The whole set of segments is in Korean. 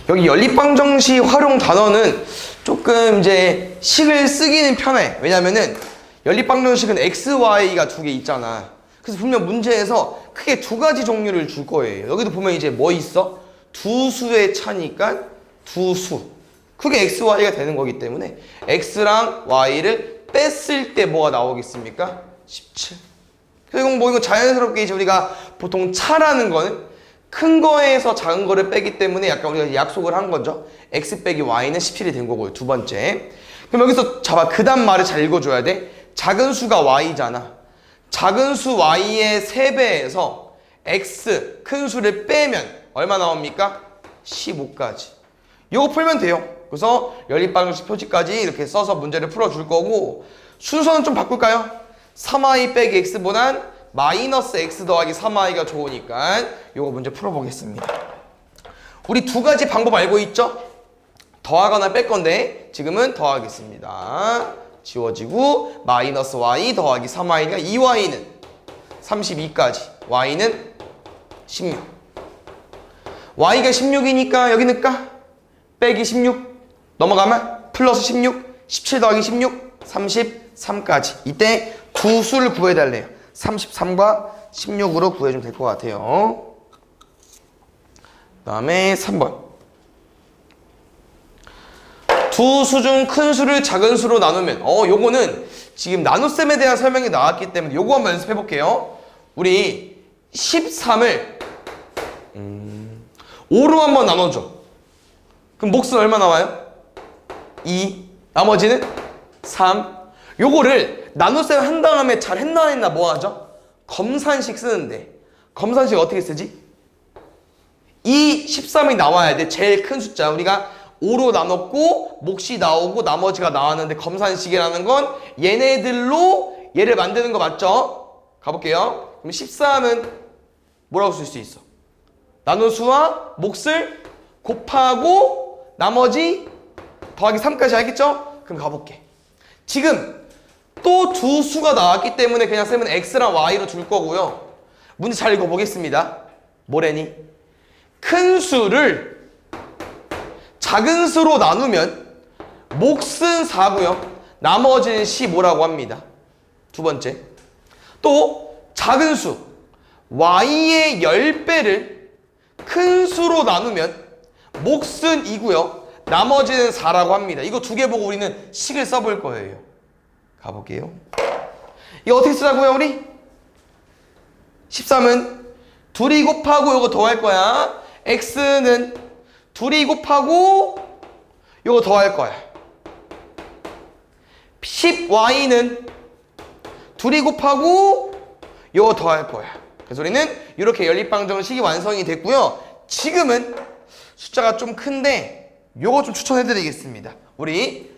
여기 연립방정식 활용 단어는 조금 이제 식을 쓰기는 편해. 왜냐면은 연립방정식은 x, y가 두 개 있잖아. 그래서 분명 문제에서 크게 두 가지 종류를 줄 거예요. 여기도 보면 이제 뭐 있어? 두 수의 차니까 두 수. 그게 x, y가 되는 거기 때문에 x랑 y를 뺐을 때 뭐가 나오겠습니까? 17. 그리고 뭐 이거 자연스럽게 이제 우리가 보통 차라는 거는 큰 거에서 작은 거를 빼기 때문에 약간 우리가 약속을 한 거죠. x 빼기 y는 17이 된 거고요. 두 번째. 그럼 여기서 잡아. 그 다음 말을 잘 읽어줘야 돼. 작은 수가 y잖아. 작은 수 y의 3배에서 x 큰 수를 빼면 얼마 나옵니까? 15까지. 이거 풀면 돼요. 그래서 연립방정식 표지까지 이렇게 써서 문제를 풀어줄 거고, 순서는 좀 바꿀까요? 3y 빼기 x보단 마이너스 x 더하기 3y가 좋으니까 이거 문제 풀어보겠습니다. 우리 두 가지 방법 알고 있죠? 더하거나 뺄 건데 지금은 더하겠습니다. 지워지고 마이너스 y 더하기 3y가 2y는 32까지, y는 16. y가 16이니까 여기 넣을까? 빼기 16 넘어가면 플러스 16, 17 더하기 16, 33까지. 이때 두 수를 구해달래요. 33과 16으로 구해주면 될 것 같아요. 그 다음에 3번. 두 수 중 큰 수를 작은 수로 나누면, 요거는 지금 나눗셈에 대한 설명이 나왔기 때문에 요거 한번 연습해 볼게요. 우리 13을 5로 한번 나눠줘. 그럼 몫은 얼마 나와요? 2. 나머지는 3. 요거를 나눗셈 한 다음에 잘 했나 안 했나 뭐 하죠? 검산식 쓰는데, 검산식 어떻게 쓰지? 이 13이 나와야 돼. 제일 큰 숫자. 우리가 5로 나눴고 몫이 나오고 나머지가 나왔는데, 검산식이라는 건 얘네들로 얘를 만드는 거 맞죠? 가볼게요. 그럼 13은 뭐라고 쓸 수 있어? 나눗수와 몫을 곱하고 나머지 더하기 3까지 알겠죠? 그럼 가볼게. 지금 또 두 수가 나왔기 때문에 그냥 쌤은 x랑 y로 줄 거고요. 문제 잘 읽어보겠습니다. 뭐래니? 큰 수를 작은 수로 나누면 몫은 4고요. 나머지는 15라고 합니다. 두 번째. 또 작은 수 y의 10배를 큰 수로 나누면 몫은 2고요. 나머지는 4라고 합니다. 이거 두 개 보고 우리는 식을 써볼 거예요. 가볼게요. 이거 어떻게 쓰자고요, 우리? 13은 둘이 곱하고 이거 더할 거야. x는 둘이 곱하고 이거 더할 거야. 10y는 둘이 곱하고 이거 더할 거야. 그래서 우리는 이렇게 연립방정식이 완성이 됐고요. 지금은 숫자가 좀 큰데 요거 좀 추천해드리겠습니다. 우리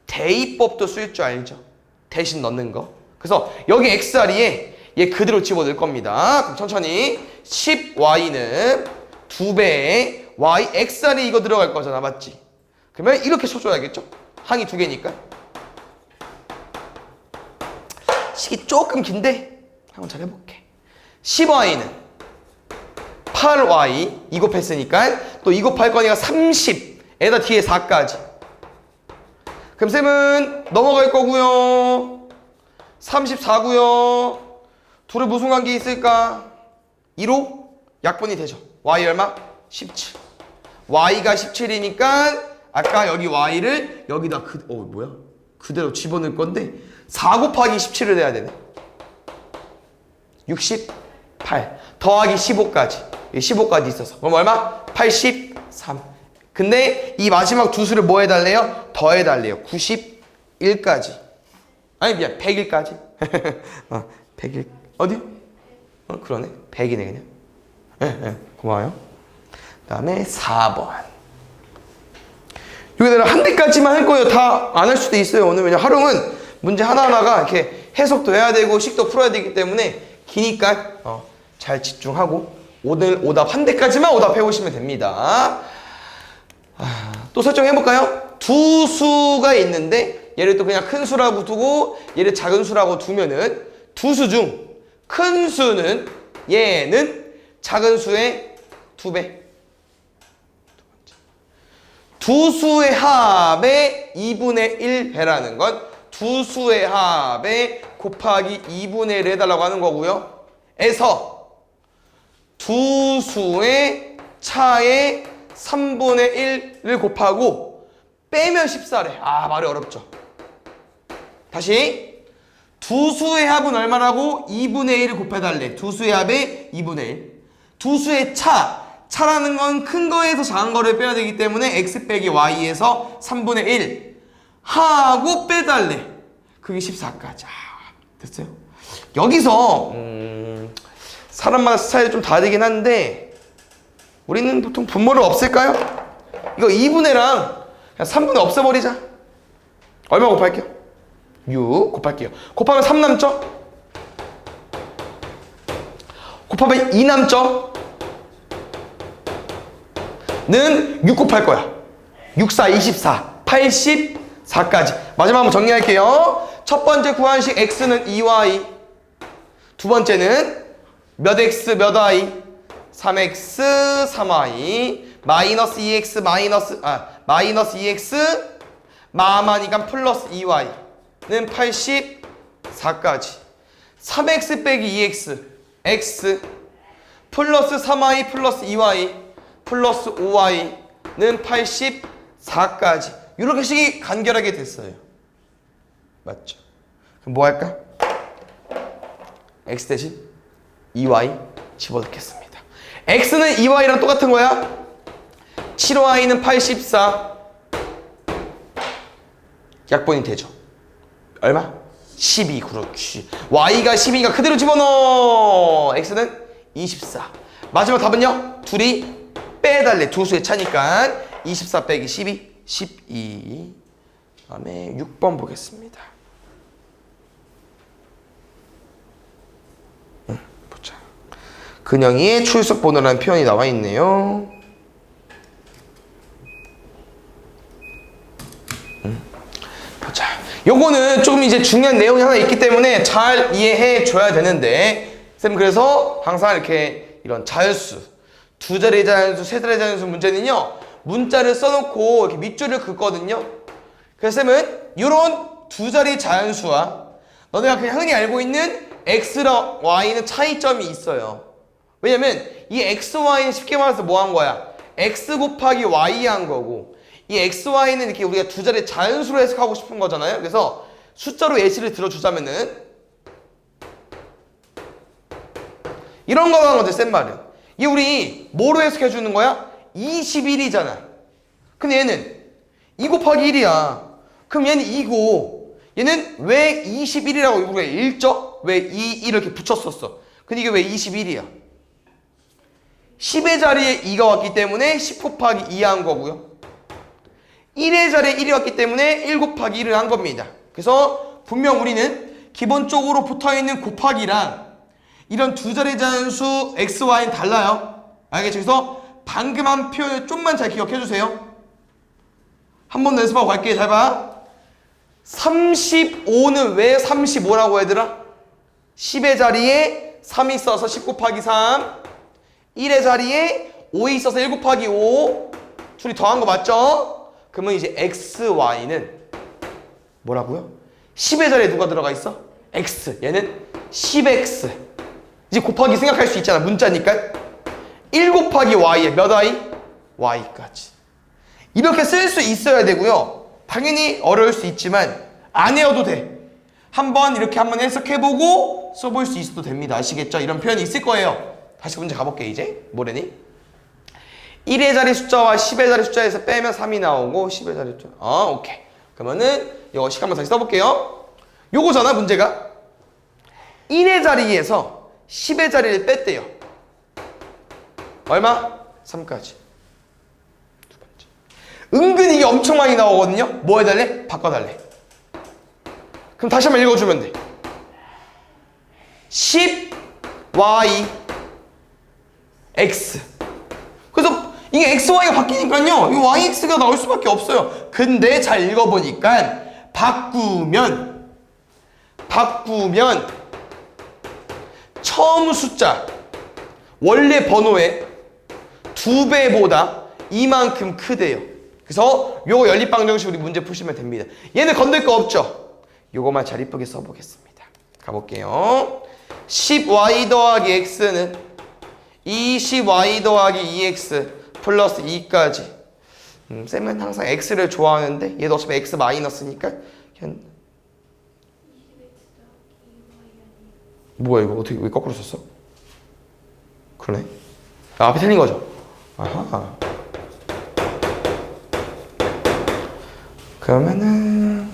대입법도 쓸 줄 알죠? 대신 넣는 거. 그래서 여기 x자리에 얘 그대로 집어넣을 겁니다. 그럼 천천히 10y는 2배의 y, x자리 이거 들어갈 거잖아. 맞지? 그러면 이렇게 쳐줘야겠죠? 항이 두 개니까. 식이 조금 긴데 한번 잘 해볼게. 10y는 8y 2 곱했으니까 또 2 곱할 거니까 30에다 뒤에 4까지. 그럼 쌤은 넘어갈 거고요. 34고요. 둘이 무슨 관계 있을까? 2로 약분이 되죠. y 얼마? 17. y가 17이니까 아까 여기 y를 여기다 뭐야? 그대로 집어넣을 건데 4 곱하기 17을 해야 되네. 68 더하기 15까지. 15까지 있어서 그럼 얼마? 83. 근데 이 마지막 두 수를 뭐 해달래요? 더해달래요. 91까지. 아니 미안 100일까지. 100일 어디? 그러네 100이네 그냥. 고마워요. 그 다음에 4번. 여기다가 한 대까지만 할 거예요. 다 안 할 수도 있어요 오늘. 왜냐면 활용은 문제 하나하나가 이렇게 해석도 해야 되고 식도 풀어야 되기 때문에 기니까 잘 집중하고 오늘 오답 한 대까지만 오답해 오시면 됩니다. 또 설정해볼까요? 두 수가 있는데 얘를 또 그냥 큰 수라고 두고 얘를 작은 수라고 두면은 두 수 중 큰 수는 얘는 작은 수의 2배. 두 수의 합의 2분의 1 해라는 건 두 수의 합의 곱하기 2분의 1 해달라고 하는 거고요. 에서 두 수의 차의 3분의 1을 곱하고 빼면 14래. 아, 말이 어렵죠. 다시 두 수의 합은 얼마라고? 2분의 1을 곱해달래. 두 수의 합의 2분의 1. 두 수의 차라는 건 큰 거에서 작은 거를 빼야 되기 때문에 x 빼기 y에서 3분의 1 하고 빼달래. 그게 14까지. 됐어요? 여기서 사람마다 스타일이 좀 다르긴 한데 우리는 보통 분모를 없앨까요? 이거 2분의랑 그냥 3분의 없애버리자. 얼마 곱할게요? 6 곱할게요. 곱하면 3 남죠? 곱하면 2 남죠? 는 6 곱할 거야. 6, 4, 24, 84까지. 마지막 한번 정리할게요. 첫 번째 구한식 x는 2y. 두 번째는 몇 x 몇 y? 3x 3y 마이너스 2x 마이너스 2x 마마니까 플러스 2y는 84까지. 3x 빼기 2x x 플러스 3y 플러스 2y 플러스 5y는 84까지. 이렇게 식이 간결하게 됐어요. 맞죠? 그럼 뭐 할까? x 대신 2y 집어넣겠습니다. x는 2y랑 똑같은 거야. 7y는 84. 약분이 되죠. 얼마? 12. 그렇지. y가 12가 그대로 집어넣어. x는 24. 마지막 답은요? 둘이 빼달래. 두 수의 차니까 24 빼기 12, 12. 다음에 6번 보겠습니다. 보자. 근영이의 출석 번호라는 표현이 나와 있네요. 보자. 요거는 조금 이제 중요한 내용이 하나 있기 때문에 잘 이해해 줘야 되는데, 쌤 그래서 항상 이렇게 이런 자연수, 두 자리 자연수, 세 자리 자연수 문제는요, 문자를 써놓고 이렇게 밑줄을 긋거든요. 그래서 쌤은 이런 두 자리 자연수와 너네가 그냥 흔히 알고 있는 x랑 y는 차이점이 있어요. 왜냐면 이 x, y는 쉽게 말해서 뭐 한 거야? x 곱하기 y 한 거고, 이 x, y는 이렇게 우리가 두 자리 자연수로 해석하고 싶은 거잖아요. 그래서 숫자로 예시를 들어주자면은 이런 거 하는 거죠, 쌤 말은. 이 우리 뭐로 해석해 주는 거야? 21이잖아. 근데 얘는 2 곱하기 1이야. 그럼 얘는 2고, 얘는 왜 21이라고 우리가 읽죠? 왜 2 이렇게 붙였었어? 근데 이게 왜 21이야? 10의 자리에 2가 왔기 때문에 10 곱하기 2 한 거고요. 1의 자리에 1이 왔기 때문에 1 곱하기 1을 한 겁니다. 그래서 분명 우리는 기본적으로 붙어있는 곱하기랑 이런 두 자리 자연수 x, y는 달라요. 알겠죠? 그래서 방금 한 표현을 좀만 잘 기억해 주세요. 한 번 연습하고 갈게요. 잘 봐. 35는 왜 35라고 얘들아? 10의 자리에 3이 있어서 10 곱하기 3, 1의 자리에 5이 있어서 1 곱하기 5, 둘이 더한 거 맞죠? 그러면 이제 x, y는 뭐라고요? 10의 자리에 누가 들어가 있어? x. 얘는 10x. 이제 곱하기 생각할 수 있잖아. 문자니까. 1 곱하기 y에 몇 y? y까지. 이렇게 쓸 수 있어야 되고요. 당연히 어려울 수 있지만 안 외워도 돼. 한번 이렇게 한번 해석해보고 써볼 수 있어도 됩니다. 아시겠죠? 이런 표현이 있을 거예요. 다시 문제 가볼게 이제. 뭐래니? 1의 자리 숫자와 10의 자리 숫자에서 빼면 3이 나오고 10의 자리 숫자. 오케이. 그러면은 이거 식 한번 다시 써볼게요. 요거잖아 문제가. 1의 자리에서 10의 자리를 뺐대요. 얼마? 3까지. 두 번째. 은근히 이게 엄청 많이 나오거든요. 뭐 해달래? 바꿔달래. 그럼 다시 한번 읽어주면 돼. 10 y x. 그래서 이게 x, y가 바뀌니까요, 이 y, x가 나올 수밖에 없어요. 근데 잘 읽어보니까 바꾸면 처음 숫자 원래 번호의 2배보다 이만큼 크대요. 그래서 요거 연립방정식 우리 문제 푸시면 됩니다. 얘는 건들 거 없죠? 요거만 잘 이쁘게 써보겠습니다. 가볼게요. 10y 더하기 x는 20y 더하기 2x 플러스 2까지. 쌤은 항상 x를 좋아하는데 얘도 어차피 x 마이너스니까 그냥 뭐야 이거 어떻게 왜 거꾸로 썼어? 그러네. 아, 앞에 틀린 거죠? 아하. 그러면은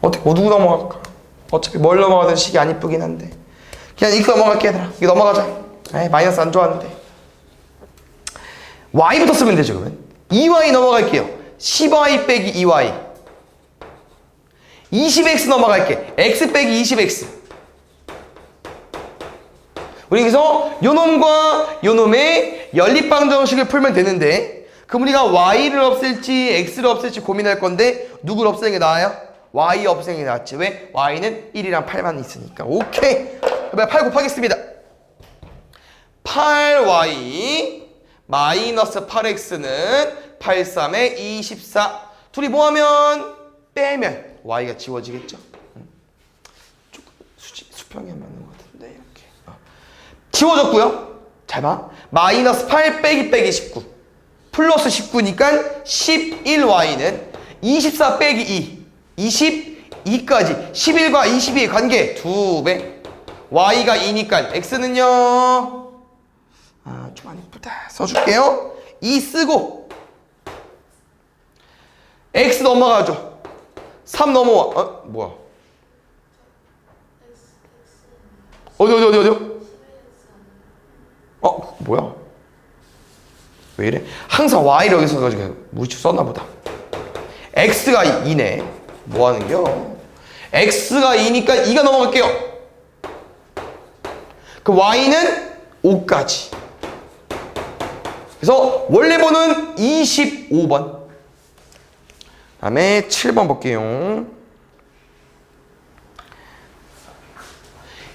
어떻게 누구 넘어갈까? 어차피 뭘 넘어가든 식이 안 이쁘긴 한데 그냥 이거 넘어갈게 얘들아. 이거 넘어가자. 에이, 마이너스 안 좋아하는데 y부터 쓰면 되죠. 그러면 2y 넘어갈게요. 10y 빼기 2y 20x 넘어갈게. x 빼기 20x. 우리 여기서 요놈과 요놈의 연립방정식을 풀면 되는데 그럼 우리가 y를 없앨지 x를 없앨지 고민할 건데 누구를 없애는 게 나아요? y 없애는 게 낫지. 왜? y는 1이랑 8만 있으니까. 오케이. 그럼 8 곱하겠습니다. 8y 마이너스 8x는 8, 3에 24. 둘이 뭐하면? 빼면 y가 지워지겠죠? 조금 수평이 안 맞는 것 같은데 이렇게 지워졌고요. 잘 봐. 마이너스 8 빼기 19 플러스 19니까 11y는 24 빼기 2 22까지 11과 22의 관계 2배. y가 2니까 x는요 좀 안 이쁘다. 써줄게요. 2 쓰고 x 넘어가죠. 3 넘어와. 뭐야? 어디? 뭐야? 왜 이래? 항상 y를 여기서 가지고 무리치고 썼나 보다. x가 2네. 뭐 하는겨? x가 2니까 2가 넘어갈게요. 그 y는 5까지. 그래서 원래 번호는 25번. 다음에 7번 볼게요.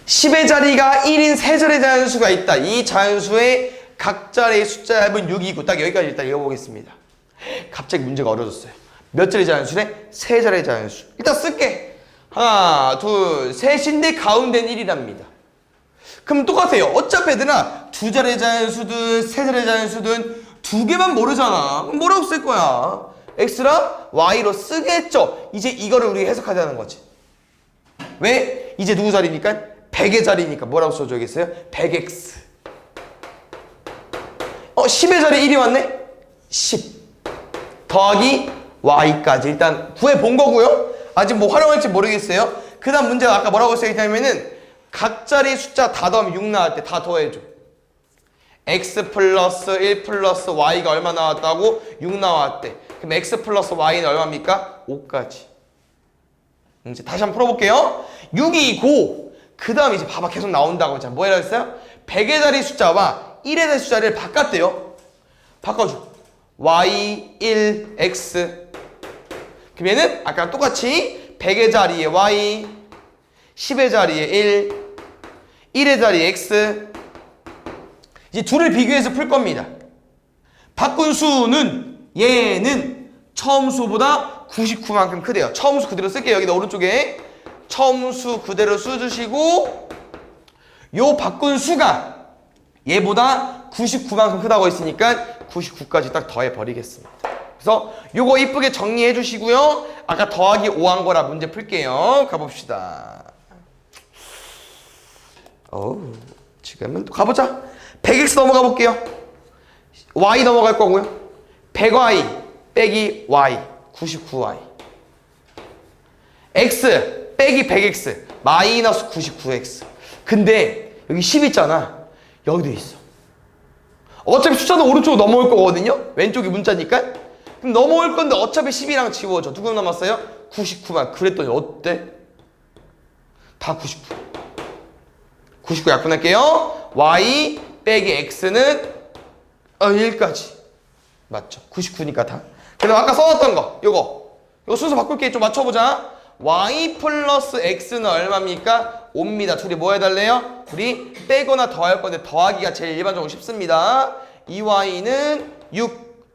10의 자리가 1인 세자리 자연수가 있다. 이 자연수의 각 자리의 숫자 합은 6이고 딱 여기까지 일단 읽어보겠습니다. 갑자기 문제가 어려졌어요. 몇 자리 자연수래? 세 자리 자연수. 일단 쓸게. 하나, 둘, 셋인데 가운데는 1이랍니다. 그럼 똑같아요. 어차피 얘들아 두 자리 자연수든 세 자리 자연수든 두 개만 모르잖아. 그럼 뭐라고 쓸 거야? x랑 y로 쓰겠죠. 이제 이거를 우리가 해석하자는 거지. 왜? 이제 누구 자리니까? 100의 자리니까 뭐라고 써줘야겠어요? 100x. 10의 자리 1이 왔네? 10 더하기 y까지 일단 구해본 거고요. 아직 뭐 활용할지 모르겠어요. 그 다음 문제가 아까 뭐라고 써있냐면은 각 자리 숫자 다 더하면 6 나올 때 다 더해줘. x 플러스 1 플러스 y가 얼마 나왔다고? 6 나왔대. 그럼 x 플러스 y는 얼마입니까? 5까지. 이제 다시 한번 풀어볼게요. 6이 고. 그 다음 이제 봐봐 계속 나온다고. 자, 뭐 해라 했어요? 100의 자리 숫자와 1의 자리 숫자를 바꿨대요. 바꿔줘. y 1 x. 그럼 얘는 아까 똑같이 100의 자리에 y, 10의 자리에 1, 1의 자리에 x. 이제 둘을 비교해서 풀 겁니다. 바꾼 수는 얘는 처음 수보다 99만큼 크대요. 처음 수 그대로 쓸게요. 여기다 오른쪽에 처음 수 그대로 써주시고 요 바꾼 수가 얘보다 99만큼 크다고 했으니까 99까지 딱 더해 버리겠습니다. 그래서 요거 이쁘게 정리해 주시고요. 아까 더하기 5 한 거라 문제 풀게요. 가봅시다. 지금은 또 가보자. 100x 넘어가 볼게요. y 넘어갈 거고요. 100y 빼기 y 99y x 빼기 100x 마이너스 99x. 근데 여기 10 있잖아. 여기도 있어. 어차피 숫자는 오른쪽으로 넘어올 거거든요. 왼쪽이 문자니까. 그럼 넘어올 건데 어차피 10이랑 지워져. 누구 남았어요? 99만. 그랬더니 어때? 다 99. 99 약분할게요. y 빼기 x는 1까지. 맞죠? 99니까 다. 그다음 아까 써놨던 거 요거 순서 바꿀게. 좀 맞춰보자. y 플러스 x는 얼마입니까? 5입니다. 둘이 뭐 해달래요? 둘이 빼거나 더할 건데 더하기가 제일 일반적으로 쉽습니다. 2y는 6,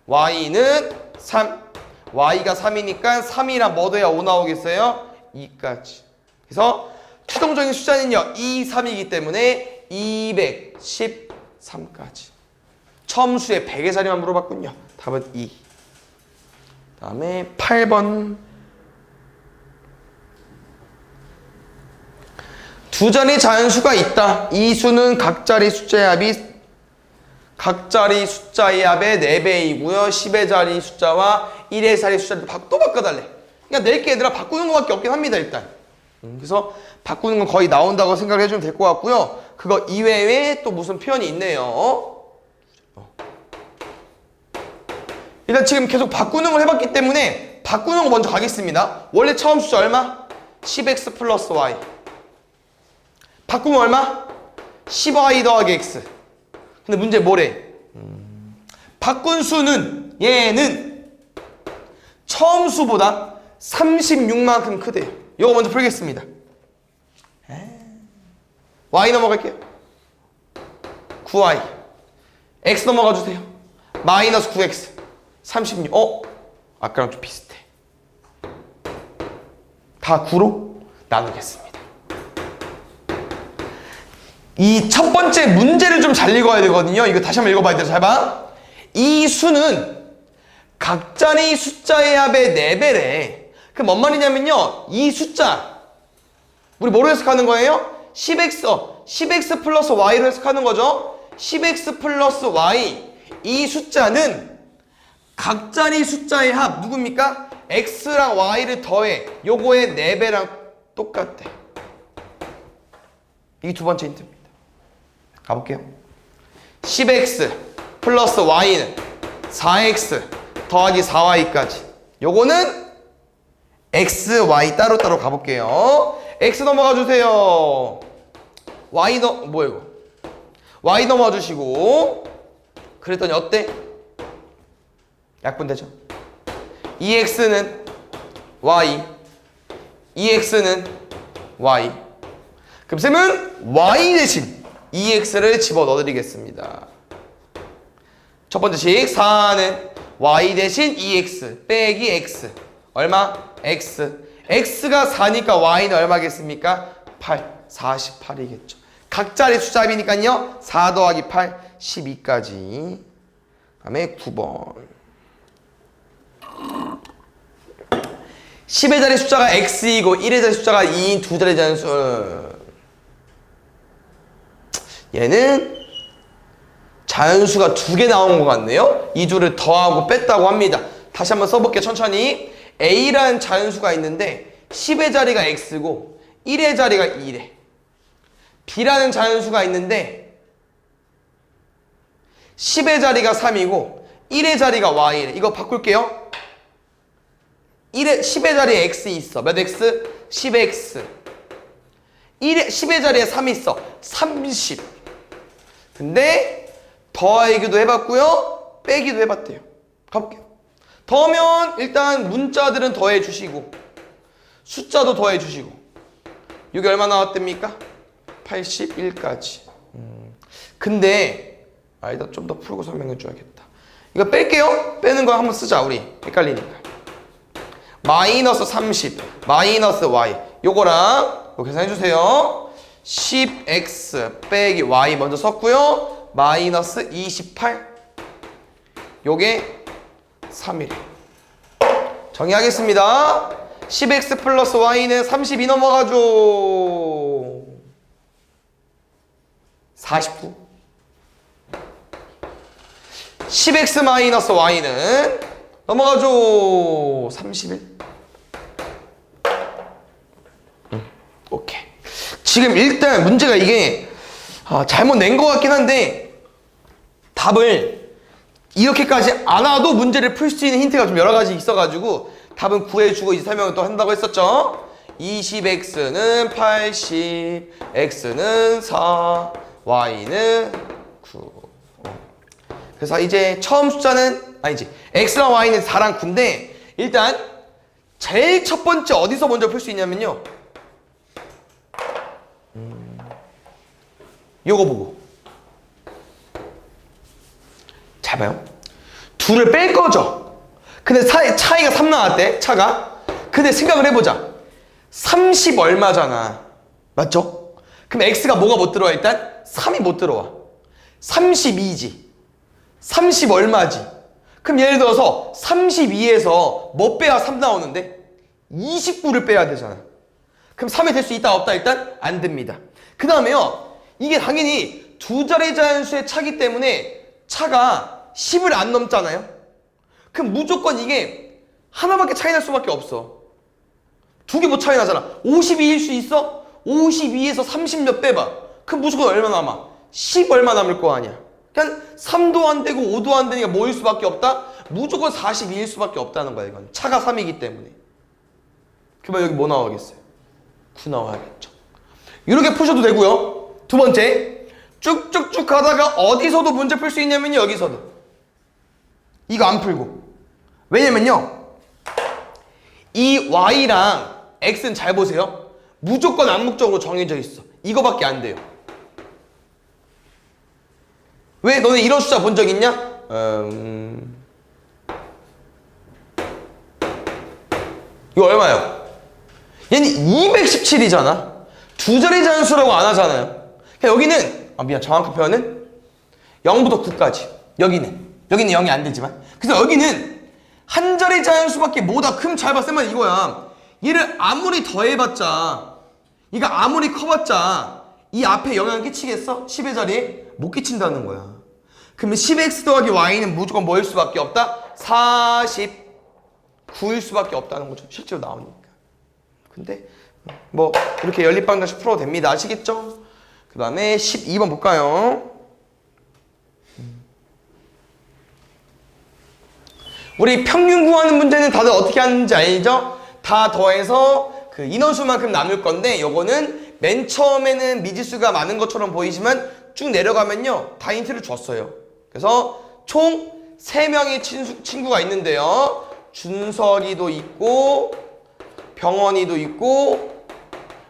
y는 3. y가 3이니까 3이랑 뭐 더해야 5 나오겠어요? 2까지. 그래서 최종적인 숫자는요 2, 3이기 때문에 213까지. 처음 수에 100의 자리만 물어봤군요. 답은 2. 다음에 8번. 두 자리 자연수가 있다. 이 수는 각자리 숫자의 합의 각자리 숫자의 합의 4배이고요. 10의 자리 숫자와 1의 자리 숫자를 또 바꿔달래. 그냥 낼게 얘들아 바꾸는 것밖에 없긴 합니다 일단. 그래서 바꾸는 건 거의 나온다고 생각을 해주면 될 것 같고요. 그거 이외에 또 무슨 표현이 있네요. 일단 지금 계속 바꾸는 걸 해봤기 때문에 바꾸는 거 먼저 가겠습니다. 원래 처음 숫자 얼마? 10x 플러스 y. 바꾸면 얼마? 10y 더하기 x. 근데 문제 뭐래? 바꾼 수는 얘는 처음 수보다 36만큼 크대요. 이거 먼저 풀겠습니다. y 넘어갈게요. 9y. x 넘어가 주세요. 마이너스 9x. 36. 아까랑 좀 비슷해. 다 9로 나누겠습니다. 이 첫 번째 문제를 좀 잘 읽어야 되거든요. 이거 다시 한번 읽어봐야 돼요. 잘 봐. 이 수는 각자리 숫자의 합의 4배래. 그럼 뭔 말이냐면요. 이 숫자 우리 뭐로 해석하는 거예요? 10x 플러스 y로 해석하는 거죠. 10x 플러스 y. 이 숫자는 각자리 숫자의 합 누굽니까? x랑 y를 더해. 요거의 4배랑 똑같대. 이게 두 번째 힌트입니다. 가볼게요. 10x 플러스 y는 4x 더하기 4y까지. 요거는 x, y 따로따로 가볼게요. x 넘어가 주세요. y 뭐야 이거? y 넘어가 주시고. 그랬더니 어때? 약분되죠? 2x는 y, 2x는 y. 그럼 쌤은 y 대신 2x를 집어넣어 드리겠습니다. 첫 번째 식 4는 y 대신 2x 빼기 x. 얼마? x. x가 4니까 y는 얼마겠습니까? 8. 48이겠죠. 각자리 숫자비니까요. 4 더하기 8, 12까지. 다음에 9번. 10의 자리 숫자가 x이고 1의 자리 숫자가 2인 두 자리 자연수. 얘는 자연수가 2개 나온 것 같네요. 이 둘을 더하고 뺐다고 합니다. 다시 한번 써볼게요. 천천히. A라는 자연수가 있는데 10의 자리가 x고 1의 자리가 2래. B라는 자연수가 있는데 10의 자리가 3이고 1의 자리가 y래. 이거 바꿀게요. 10의 자리에 x 있어. 몇 x? 10x. 10의 자리에 3 있어. 30. 근데 더하기도 해봤고요. 빼기도 해봤대요. 가볼게요. 더하면 일단 문자들은 더해 주시고 숫자도 더해 주시고. 이게 얼마 나왔답니까? 81까지. 근데 일단 좀 더 풀고 설명해 줘야겠다. 이거 뺄게요. 빼는 거 한번 쓰자 우리. 헷갈리니까. 마이너스 30 마이너스 y 요거랑 이거 계산해 주세요. 10x 빼기 y 먼저 썼고요. 마이너스 28 요게 3이래. 정리하겠습니다. 10x 플러스 y는 32 넘어가죠. 49. 10x 마이너스 y는 넘어가죠. 31. 오케이. 지금 일단 문제가 이게 잘못 낸 것 같긴 한데 답을 이렇게까지 안 와도 문제를 풀 수 있는 힌트가 좀 여러 가지 있어가지고 답은 구해주고 이제 설명을 또 한다고 했었죠. 20x는 80, x는 4, y는 9. 그래서 이제 처음 숫자는 아니지 x랑 y는 4랑 9인데 일단 제일 첫 번째 어디서 먼저 풀 수 있냐면요. 요거 보고. 잘 봐요. 둘을 뺄 거죠. 근데 차이가 3 나왔대, 차가. 근데 생각을 해보자. 30 얼마잖아. 맞죠? 그럼 x가 뭐가 못 들어와 일단? 3이 못 들어와. 32지. 30 얼마지? 그럼 예를 들어서 32에서 뭐 빼야 3 나오는데? 29를 빼야 되잖아. 그럼 3이 될 수 있다 없다? 일단 안 됩니다. 그 다음에요. 이게 당연히 두 자리 자연수의 차기 때문에 차가 10을 안 넘잖아요. 그럼 무조건 이게 하나밖에 차이 날 수밖에 없어. 두 개 뭐 차이 나잖아. 52일 수 있어? 52에서 30 몇 빼봐. 그럼 무조건 얼마 남아? 10 얼마 남을 거 아니야. 그러니까 3도 안 되고 5도 안 되니까 뭐일 수밖에 없다? 무조건 42일 수밖에 없다는 거야. 이건 차가 3이기 때문에. 그러면 여기 뭐 나오겠어요? 9 나와야겠죠. 이렇게 푸셔도 되고요. 두 번째, 쭉쭉쭉 가다가 어디서도 문제 풀 수 있냐면요. 여기서도. 이거 안 풀고. 왜냐면요. 이 y랑 x는 잘 보세요. 무조건 암묵적으로 정해져 있어. 이거밖에 안 돼요. 왜? 너네 이런 숫자 본 적 있냐? 이거 얼마예요? 얘는 217이잖아. 두 자리 자연수라고 안 하잖아요. 여기는 미안, 정확한 표현은 0부터 9까지. 여기는 0이 안 되지만. 그래서 여기는 한 자리 자연수밖에 못하. 그럼 잘 봐, 쌤은 이거야. 얘를 아무리 더해봤자, 얘가 아무리 커봤자 이 앞에 영향 끼치겠어? 10의 자리에? 못 끼친다는 거야. 그러면 10x 더하기 y는 무조건 뭐일 수밖에 없다? 49일 수밖에 없다는 거죠. 실제로 나오니까. 근데 뭐 이렇게 연립방정식 풀어도 됩니다. 아시겠죠? 그 다음에 12번 볼까요? 우리 평균 구하는 문제는 다들 어떻게 하는지 알죠? 다 더해서 그 인원수만큼 남을 건데 요거는 맨 처음에는 미지수가 많은 것처럼 보이지만 쭉 내려가면요 다 힌트를 줬어요. 그래서 총 3명의 친구가 있는데요. 준석이도 있고 병원이도 있고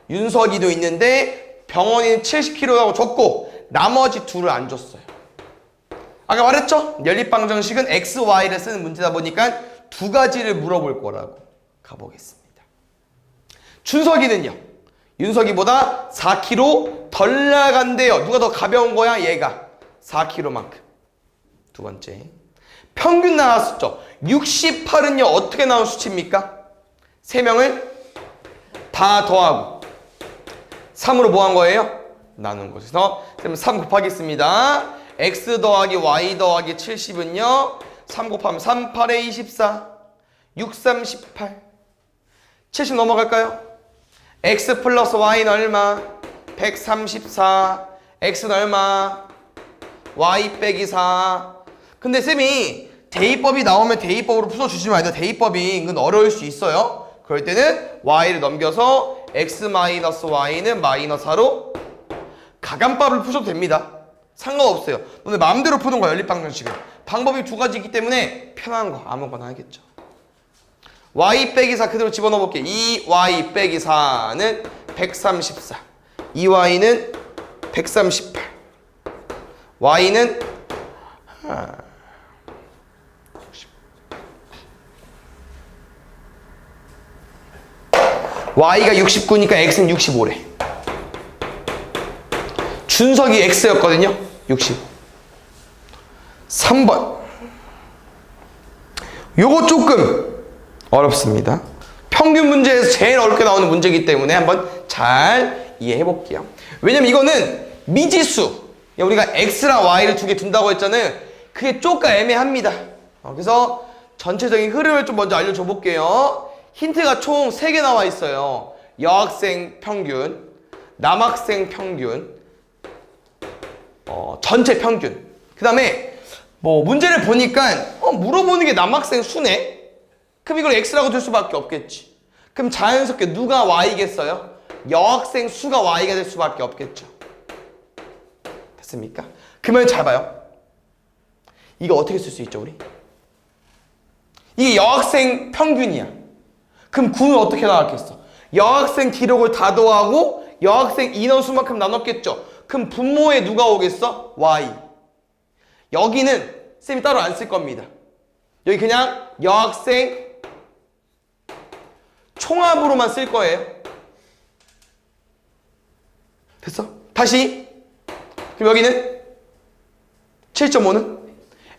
윤석이도 있는데 병원이는 70kg라고 줬고 나머지 둘을 안 줬어요. 아까 말했죠? 연립방정식은 x, y를 쓰는 문제다 보니까 두 가지를 물어볼 거라고 가보겠습니다. 준석이는요. 윤석이보다 4kg 덜 나간대요. 누가 더 가벼운 거야? 얘가 4kg만큼. 두 번째, 평균 나왔었죠. 68은요 어떻게 나온 수치입니까? 3명을 다 더하고 3으로 뭐 한 거예요? 나눈 거죠. 그래서 3 곱하겠습니다. x 더하기 y 더하기 70은요 3 곱하면 3, 8에 24 6, 3, 18 70 넘어갈까요? x 플러스 y는 얼마? 134 x는 얼마? y 빼기 4 근데 쌤이 대입법이 나오면 대입법으로 풀어주시면 안 돼요. 대입법이 은근 어려울 수 있어요. 그럴 때는 y를 넘겨서 x 마이너스 y는 마이너스 4로 가감법을 푸셔도 됩니다. 상관없어요. 너네 마음대로 푸는 거야. 연립방정식은 방법이 두 가지이기 때문에 편한 거 아무거나 하겠죠. y 빼기 4 그대로 집어넣어 볼게. 2y 빼기 4는 134 2y는 138 y는 y가 69니까 x는 65래. 준석이 x였거든요. 65. 3번. 요거 조금 어렵습니다. 평균 문제에서 제일 어렵게 나오는 문제이기 때문에 한번 잘 이해해 볼게요. 왜냐면 이거는 미지수. 우리가 x랑 y를 두 개 둔다고 했잖아요. 그게 조금 애매합니다. 그래서 전체적인 흐름을 좀 먼저 알려줘 볼게요. 힌트가 총 3개 나와 있어요. 여학생 평균, 남학생 평균, 전체 평균. 그 다음에 뭐 문제를 보니까 물어보는 게 남학생 수네? 그럼 이걸 x라고 될 수밖에 없겠지. 그럼 자연스럽게 누가 y겠어요? 여학생 수가 y가 될 수밖에 없겠죠. 됐습니까? 그러면 잘 봐요. 이거 어떻게 쓸 수 있죠 우리? 이게 여학생 평균이야. 그럼 9는 어떻게 나왔겠어? 여학생 기록을 다 더하고 여학생 인원수만큼 나눴겠죠. 그럼 분모에 누가 오겠어? Y. 여기는 쌤이 따로 안 쓸 겁니다. 여기 그냥 여학생 총합으로만 쓸 거예요. 됐어? 다시. 그럼 여기는 7.5는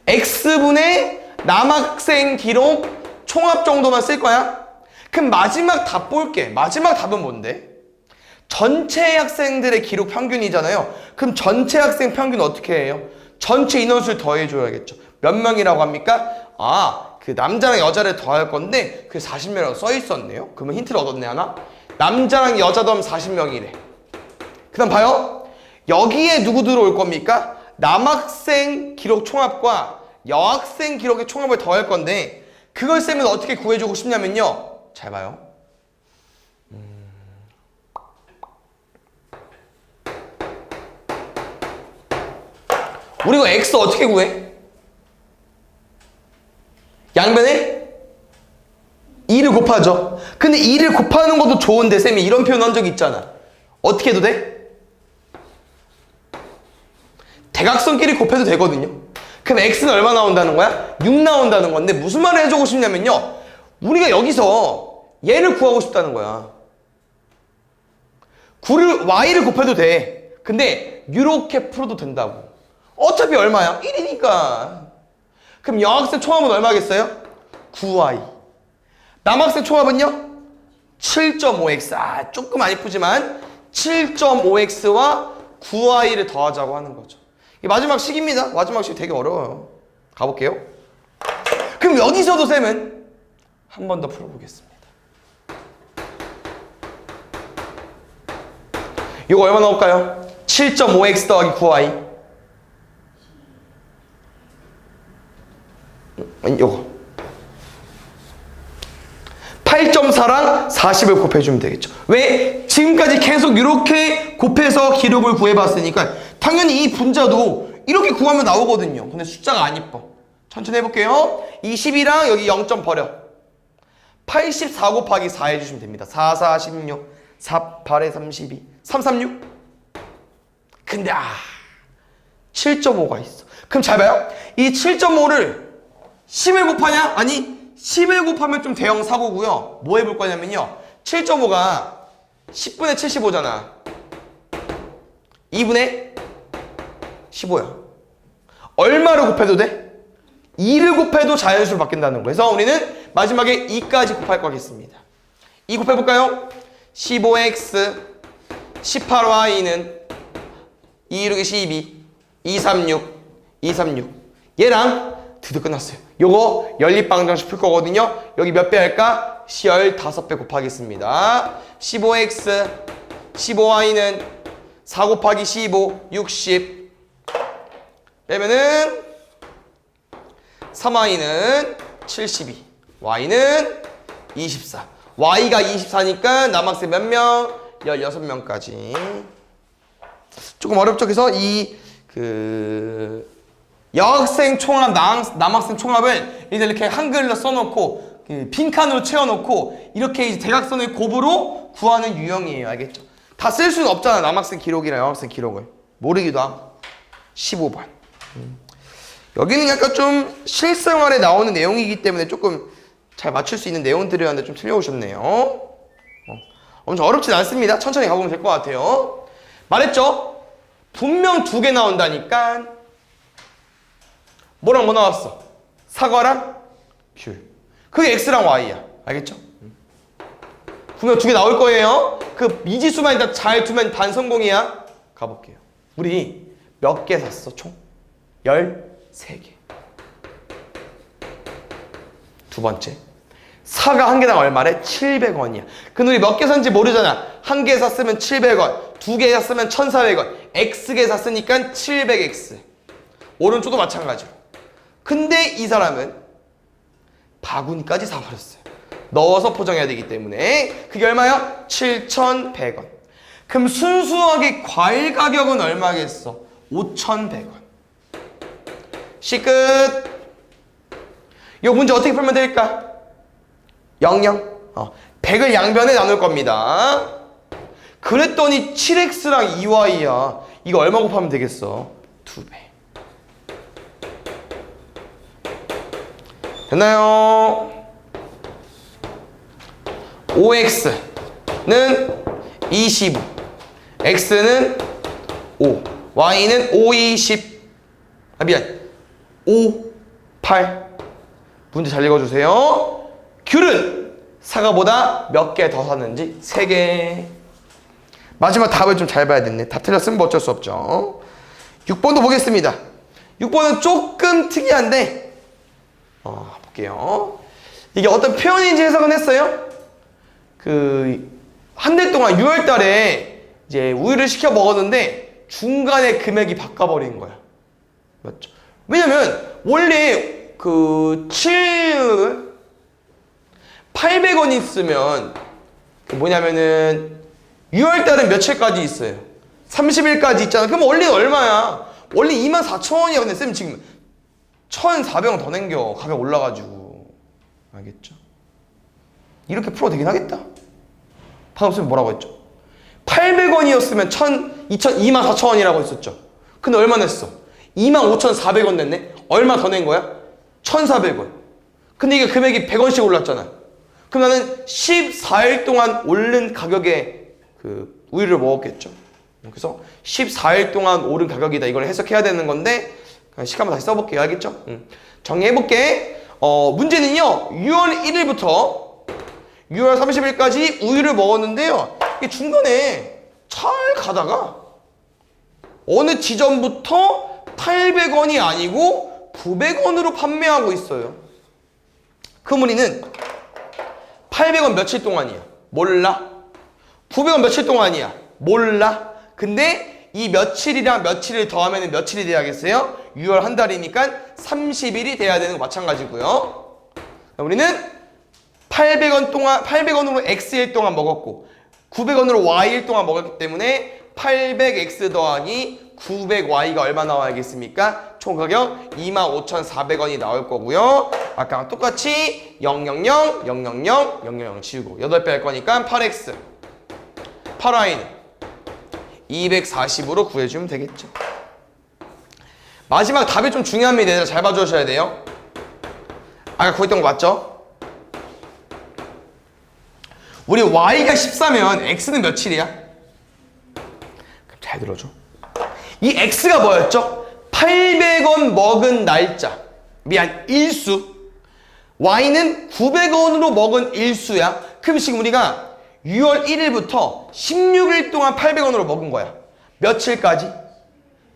X분의 남학생 기록 총합 정도만 쓸 거야. 그럼 마지막 답 볼게. 마지막 답은 뭔데? 전체 학생들의 기록 평균이잖아요. 그럼 전체 학생 평균 어떻게 해요? 전체 인원수를 더해줘야겠죠. 몇 명이라고 합니까? 아, 그 남자랑 여자를 더할 건데 그게 40명이라고 써 있었네요. 그러면 힌트를 얻었네 하나? 남자랑 여자 더하면 40명이래. 그 다음 봐요. 여기에 누구 들어올 겁니까? 남학생 기록 총합과 여학생 기록의 총합을 더할 건데 그걸 쌤은 어떻게 구해주고 싶냐면요. 잘 봐요. 우리 이거 X 어떻게 구해? 양변에 2를 곱하죠. 근데 2를 곱하는 것도 좋은데 쌤이 이런 표현 한 적 있잖아. 어떻게 해도 돼? 대각선끼리 곱해도 되거든요. 그럼 X는 얼마 나온다는 거야? 6 나온다는 건데 무슨 말을 해주고 싶냐면요. 우리가 여기서 얘를 구하고 싶다는 거야. Y를 곱해도 돼. 근데 이렇게 풀어도 된다고. 어차피 얼마야? 1이니까. 그럼 여학생 총합은 얼마겠어요? 9Y. 남학생 총합은요? 7.5X. 아, 조금 안 이쁘지만 7.5X와 9Y를 더하자고 하는 거죠. 이게 마지막 식입니다. 마지막 식 되게 어려워요. 가볼게요. 그럼 여기서도 쌤은 한 번 더 풀어보겠습니다. 이거 얼마 나올까요? 7.5X 더하기 9Y. 요거 8.4랑 40을 곱해주면 되겠죠. 왜? 지금까지 계속 이렇게 곱해서 기록을 구해봤으니까 당연히 이 분자도 이렇게 구하면 나오거든요. 근데 숫자가 안 이뻐. 천천히 해볼게요. 20이랑 여기 0점 버려. 84 곱하기 4 해주시면 됩니다. 4, 4, 16 4, 8에 32 336. 근데 7.5가 있어. 그럼 잘 봐요. 이 7.5를 10을 곱하냐? 아니 10을 곱하면 좀 대형 사고고요. 뭐 해볼 거냐면요. 7.5가 10분의 75잖아. 2분의 15야. 얼마를 곱해도 돼? 2를 곱해도 자연수로 바뀐다는 거예요. 그래서 우리는 마지막에 2까지 곱할 거겠습니다. 2 곱해볼까요? 15x 18y는 2 1 12 236 236 얘랑 드디어 끝났어요. 요거 연립방정식 풀 거거든요. 여기 몇 배 할까? 15배 곱하겠습니다. 15x 15y는 4 곱하기 15 60 빼면은 3y는 72 y는 24 y가 24니까 남학생 몇 명? 16명까지. 조금 어렵죠. 그래서 여학생 총합, 남학생 총합을 이제 이렇게 한글로 써놓고 빈칸으로 채워놓고 이렇게 이제 대각선의 곱으로 구하는 유형이에요. 알겠죠? 다 쓸 수는 없잖아. 남학생 기록이랑 여학생 기록을 모르기도 하고. 15번. 여기는 약간 좀 실생활에 나오는 내용이기 때문에 조금 잘 맞출 수 있는 내용들이었는데 좀 틀려오셨네요. 엄청 어렵진 않습니다. 천천히 가보면 될 것 같아요. 말했죠? 분명 2개 나온다니까. 뭐랑 뭐 나왔어? 사과랑 귤. 그게 X랑 Y야. 알겠죠? 분명 2개 나올 거예요. 그 미지수만 일단 잘 두면 반성공이야. 가볼게요. 우리 몇 개 샀어? 총? 13개. 두 번째. 사과 한 개당 얼마래? 700원이야. 근데 우리 몇 개 샀는지 모르잖아. 한 개 샀으면 700원. 2개 샀으면 1,400원. X개 샀으니까 700X. 오른쪽도 마찬가지로. 근데 이 사람은 바구니까지 사버렸어요. 넣어서 포장해야 되기 때문에. 그게 얼마야? 7,100원. 그럼 순수하게 과일 가격은 얼마겠어? 5,100원. 시 끝. 이 문제 어떻게 풀면 될까? 00. 100을 양변에 나눌 겁니다. 그랬더니 7x랑 2y야. 이거 얼마 곱하면 되겠어? 2배. 됐나요? 5x는 25, x는 5, y는 5, 20, 미안, 5, 8. 문제 잘 읽어주세요. 귤은 사과보다 몇 개 더 샀는지 3개. 마지막 답을 좀 잘 봐야 됐네. 다 틀렸으면 뭐 어쩔 수 없죠. 6번도 보겠습니다. 6번은 조금 특이한데 볼게요. 이게 어떤 표현인지 해석은 했어요. 한 달 동안 6월 달에 이제 우유를 시켜 먹었는데 중간에 금액이 바꿔버린 거야. 맞죠? 왜냐면 원래 800원 있으면 뭐냐면은 6월 달은 며칠까지 있어요? 30일까지 있잖아. 그럼 원래는 얼마야? 원래 24,000원이야. 근데 쌤 지금 1,400원 더 남겨. 가격 올라가지고. 알겠죠? 이렇게 풀어도 되긴 하겠다. 방금 쌤 뭐라고 했죠? 800원이었으면 24,000원이라고 했었죠. 근데 얼마 냈어? 25,400원 냈네? 얼마 더 낸 거야? 1,400원. 근데 이게 금액이 100원씩 올랐잖아. 그럼 나는 14일 동안 오른 가격에 우유를 먹었겠죠. 그래서 14일 동안 오른 가격이다. 이걸 해석해야 되는 건데 시간만 다시 써볼게요. 알겠죠? 정리해볼게. 문제는요. 6월 1일부터 6월 30일까지 우유를 먹었는데요. 이게 중간에 잘 가다가 어느 지점부터 800원이 아니고 900원으로 판매하고 있어요. 그 무늬는 800원 며칠 동안이야? 몰라. 900원 며칠 동안이야? 몰라. 근데 이 며칠이랑 며칠을 더하면 며칠이 돼야겠어요? 6월 한 달이니까 30일이 돼야 되는 거 마찬가지고요. 우리는 800원으로 X일 동안 먹었고 900원으로 Y일 동안 먹었기 때문에 800X 더하기 900Y가 얼마 나와야겠습니까? 총 가격 25,400원이 나올 거고요. 아까랑 똑같이 000, 000, 000 지우고 8배 할 거니까 8X 8Y는 240으로 구해주면 되겠죠. 마지막 답이 좀 중요합니다. 얘들아 잘 봐주셔야 돼요. 아까 구했던 거 맞죠? 우리 Y가 14면 X는 며칠이야? 그럼 잘 들어줘. 이 X가 뭐였죠? 800원 먹은 날짜. 미안, 일수. Y는 900원으로 먹은 일수야. 그럼 지금 우리가 6월 1일부터 16일 동안 800원으로 먹은 거야. 며칠까지?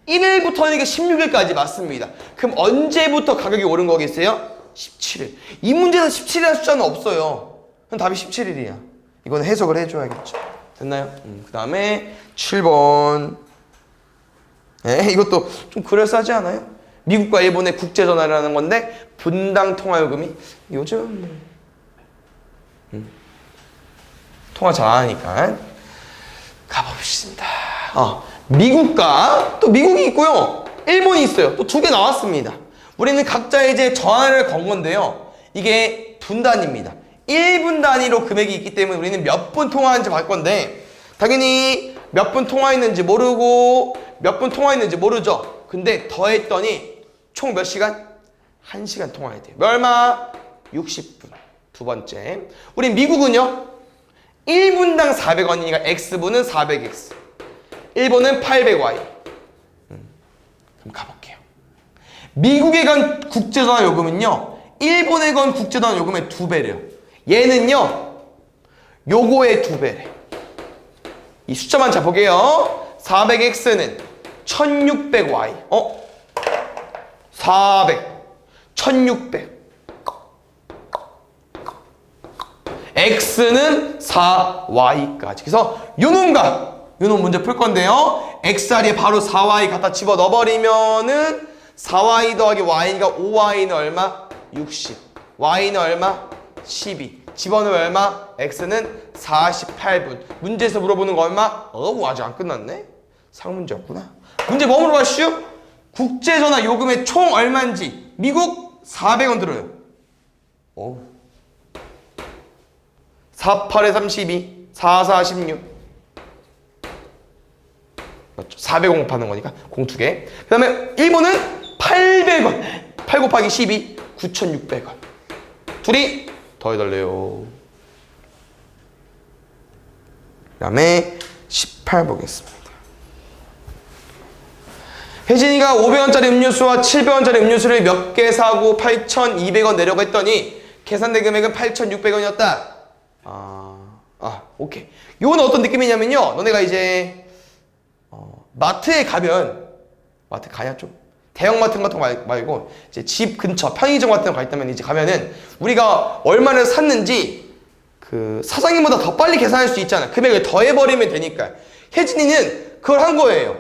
1일부터는 16일까지 맞습니다. 그럼 언제부터 가격이 오른 거겠어요? 17일. 이 문제에서 17이라는 숫자는 없어요. 그럼 답이 17일이야. 이건 해석을 해줘야겠죠. 됐나요? 그 다음에 7번. 이것도 좀 그럴싸하지 않아요? 미국과 일본의 국제전화라는 건데 분당 통화요금이 요즘 통화 잘 안 하니까 가봅시다. 미국과 또 미국이 있고요. 일본이 있어요. 또 2개 나왔습니다. 우리는 각자 이제 전화를 건 건데요. 이게 분단입니다. 1분 단위로 금액이 있기 때문에 우리는 몇 분 통화하는지 볼 건데 당연히 몇 분 통화했는지 모르고 몇 분 통화했는지 모르죠. 근데 더했더니 총 몇 시간? 1시간 통화해야 돼요. 얼마? 60분. 두 번째. 우리 미국은요. 1분당 400원이니까 X분은 400X. 일본은 800Y. 그럼 가볼게요. 미국에 간 국제전화 요금은요. 일본에 간 국제전화 요금의 2배래요. 얘는요. 요거의 2배래. 이 숫자만 잘 보게요. 400X는 1600Y. 400. 1600. X는 4Y까지. 그래서 요놈 문제 풀 건데요. X자리에 바로 4Y 갖다 집어 넣어버리면은 4Y 더하기 Y가 5Y는 얼마? 60. Y는 얼마? 12. 집어넣으면 얼마? X는 48분. 문제에서 물어보는 거 얼마? 아직 안 끝났네? 상문제였구나. 문제 뭐 물어봤슈? 국제전화 요금의 총 얼마인지. 미국 400원 들어요. 4, 8에 32, 4, 4, 16. 맞죠? 400원 곱하는 거니까 공 2개. 그 다음에 1번은 800원. 8 곱하기 12, 9,600원. 둘이 더해달래요. 그 다음에 18 보겠습니다. 혜진이가 500원짜리 음료수와 700원짜리 음료수를 몇 개 사고 8,200원 내려고 했더니 계산된 금액은 8,600원이었다. 오케이. 요건 어떤 느낌이냐면요. 너네가 이제 마트에 가면, 마트 가냐 좀? 대형마트 같은 거 말고 이제 집 근처 편의점 같은 거 가 있다면 이제 가면은 우리가 얼마를 샀는지 그 사장님보다 더 빨리 계산할 수 있잖아. 금액을 더해버리면 되니까. 혜진이는 그걸 한 거예요.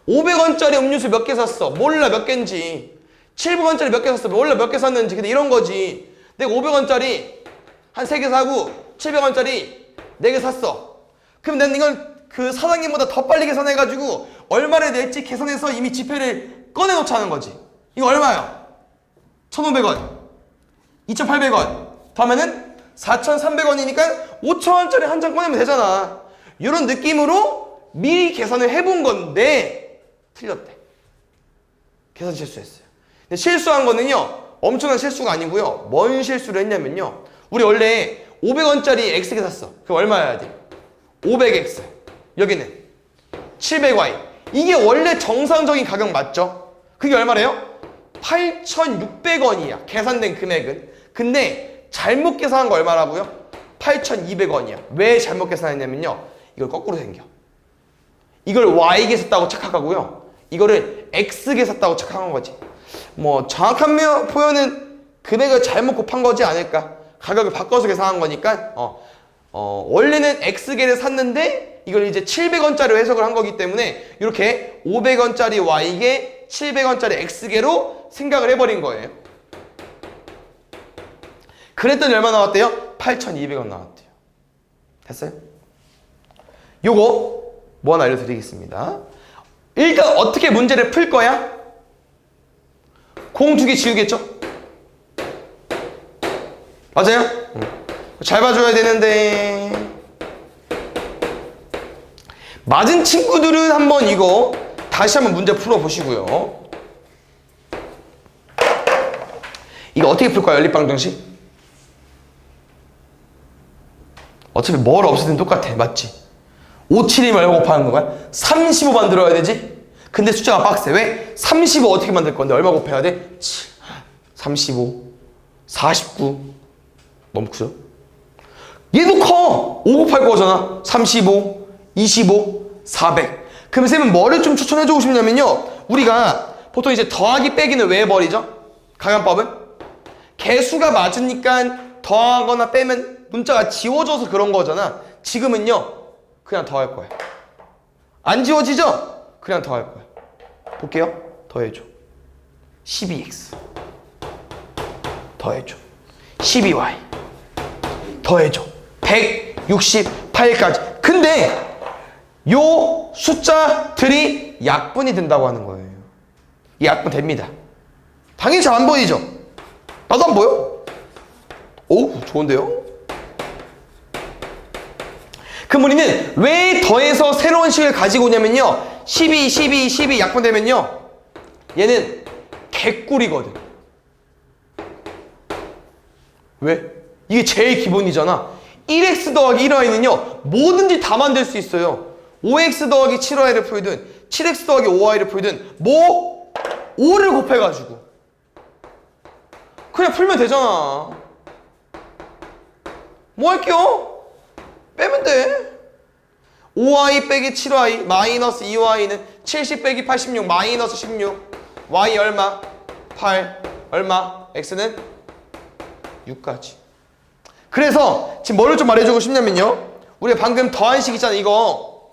500원짜리 음료수 몇 개 샀어? 몰라 몇 개인지. 700원짜리 몇 개 샀어? 몰라 몇 개 샀는지. 근데 이런 거지. 내가 500원짜리 한 3개 사고 700원짜리 4개 샀어. 그럼 난 이걸 그 사장님보다 더 빨리 계산해가지고 얼마를 낼지 계산해서 이미 지폐를 꺼내놓자는 거지. 이거 얼마야? 1,500원 2,800원 더하면은 4,300원이니까 5,000원짜리 한 장 꺼내면 되잖아. 이런 느낌으로 미리 계산을 해본 건데 틀렸대. 계산 실수했어요. 근데 실수한 거는요 엄청난 실수가 아니고요. 뭔 실수를 했냐면요, 우리 원래 500원짜리 X개 샀어. 그럼 얼마여야 돼? 500X. 여기는 700Y. 이게 원래 정상적인 가격 맞죠? 그게 얼마래요? 8,600원이야 계산된 금액은. 근데 잘못 계산한 거 얼마라고요? 8,200원이야 왜 잘못 계산했냐면요, 이걸 거꾸로 생겨. 이걸 Y개 샀다고 착각하고요, 이거를 X개 샀다고 착각한 거지. 뭐 정확한 표현은 금액을 잘못 곱한 거지 않을까. 가격을 바꿔서 계산한 거니까 원래는 X개를 샀는데 이걸 이제 700원짜리로 해석을 한 거기 때문에 이렇게 500원짜리 Y개, 700원짜리 X개로 생각을 해버린 거예요. 그랬더니 얼마 나왔대요? 8,200원 나왔대요. 됐어요? 요거 뭐 하나 알려드리겠습니다. 일단 어떻게 문제를 풀 거야? 공 2개 지우겠죠? 맞아요? 잘 봐줘야 되는데. 맞은 친구들은 한번 이거 다시 한번 문제 풀어보시고요. 이거 어떻게 풀까요? 연립방정식? 어차피 뭘 없애든 똑같아. 맞지? 5, 7이 얼마 곱하는 거야? 35 만들어야 되지? 근데 숫자가 빡세. 왜? 35 어떻게 만들 건데 얼마 곱해야 돼? 7, 35, 49. 너무 크죠? 얘도 커! 5 곱할 거잖아. 35, 25, 400. 그럼 쌤은 뭐를 좀 추천해주고 싶냐면요, 우리가 보통 이제 더하기 빼기는 왜 해버리죠? 강연법은? 개수가 맞으니까 더하거나 빼면 문자가 지워져서 그런 거잖아. 지금은요 그냥 더할 거야. 안 지워지죠? 그냥 더할 거야. 볼게요. 더해줘. 12x 더해줘. 12y 더해줘. 168까지. 근데 요 숫자들이 약분이 된다고 하는 거예요. 이 약분 됩니다. 당연히 잘 안 보이죠? 나도 안 보여? 오, 좋은데요? 그럼 우리는 왜 더해서 새로운 식을 가지고 오냐면요, 12, 12, 12 약분되면요 얘는 개꿀이거든. 왜? 이게 제일 기본이잖아. 1x 더하기 1y는요 뭐든지 다 만들 수 있어요. 5x 더하기 7y를 풀든 7x 더하기 5y를 풀든 뭐 5를 곱해가지고 그냥 풀면 되잖아. 뭐 할게요? 빼면 돼. 5y 빼기 7y 마이너스 2y는 70 빼기 86 마이너스 16. y 얼마? 8. 얼마? x는 6까지. 그래서 지금 뭐를 좀 말해주고 싶냐면요, 우리가 방금 더한 식 있잖아. 이거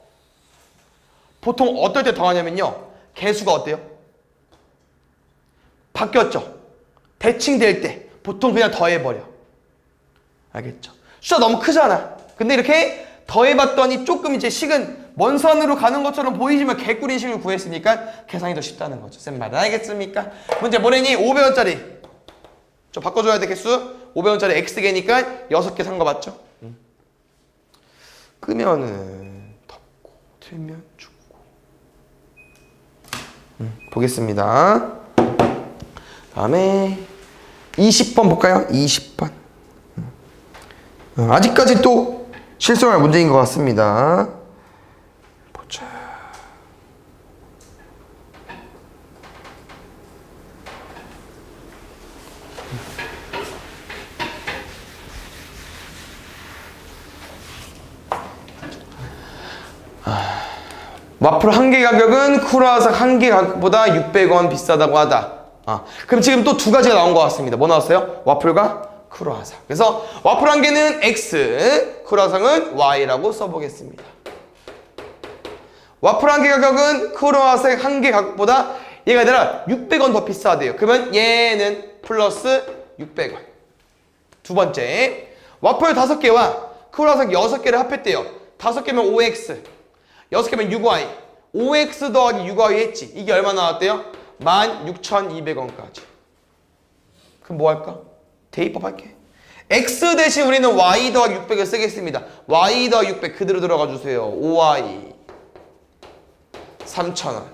보통 어떨 때 더하냐면요, 개수가 어때요? 바뀌었죠? 대칭될 때 보통 그냥 더해버려. 알겠죠? 숫자 너무 크잖아. 근데 이렇게 더해봤더니 조금 이제 식은 먼 산으로 가는 것처럼 보이지만 개꿀인 식을 구했으니까 계산이 더 쉽다는 거죠. 쌤 말은 알겠습니까? 문제 뭐래니? 500원짜리 좀 바꿔줘야 돼. 개수 500원짜리 X개니까 6개 산 거 맞죠? 끄면은 덮고 틀면 죽고. 보겠습니다. 다음에 20번 볼까요? 20번. 아직까지 또 실수할 문제인 것 같습니다. 보자. 와플 한 개 가격은 크루아상 한 개 가격보다 600원 비싸다고 하다. 그럼 지금 또 두 가지가 나온 것 같습니다. 뭐 나왔어요? 와플과 크루아상. 그래서 와플 한 개는 X, 크루아상은 Y라고 써보겠습니다. 와플 한 개 가격은 크루아상 한 개 가격보다 얘가 아니라 600원 더 비싸대요. 그러면 얘는 플러스 600원. 두 번째, 와플 5개와 크루아상 6개를 합했대요. 5개면 5X, 6개면 6Y. 5X 더하기 6Y 했지. 이게 얼마 나왔대요? 16,200원까지. 그럼 뭐 할까? 대입법 할게. X 대신 우리는 Y 더하기 600을 쓰겠습니다. Y 더하기 600 그대로 들어가 주세요. 5Y 3,000원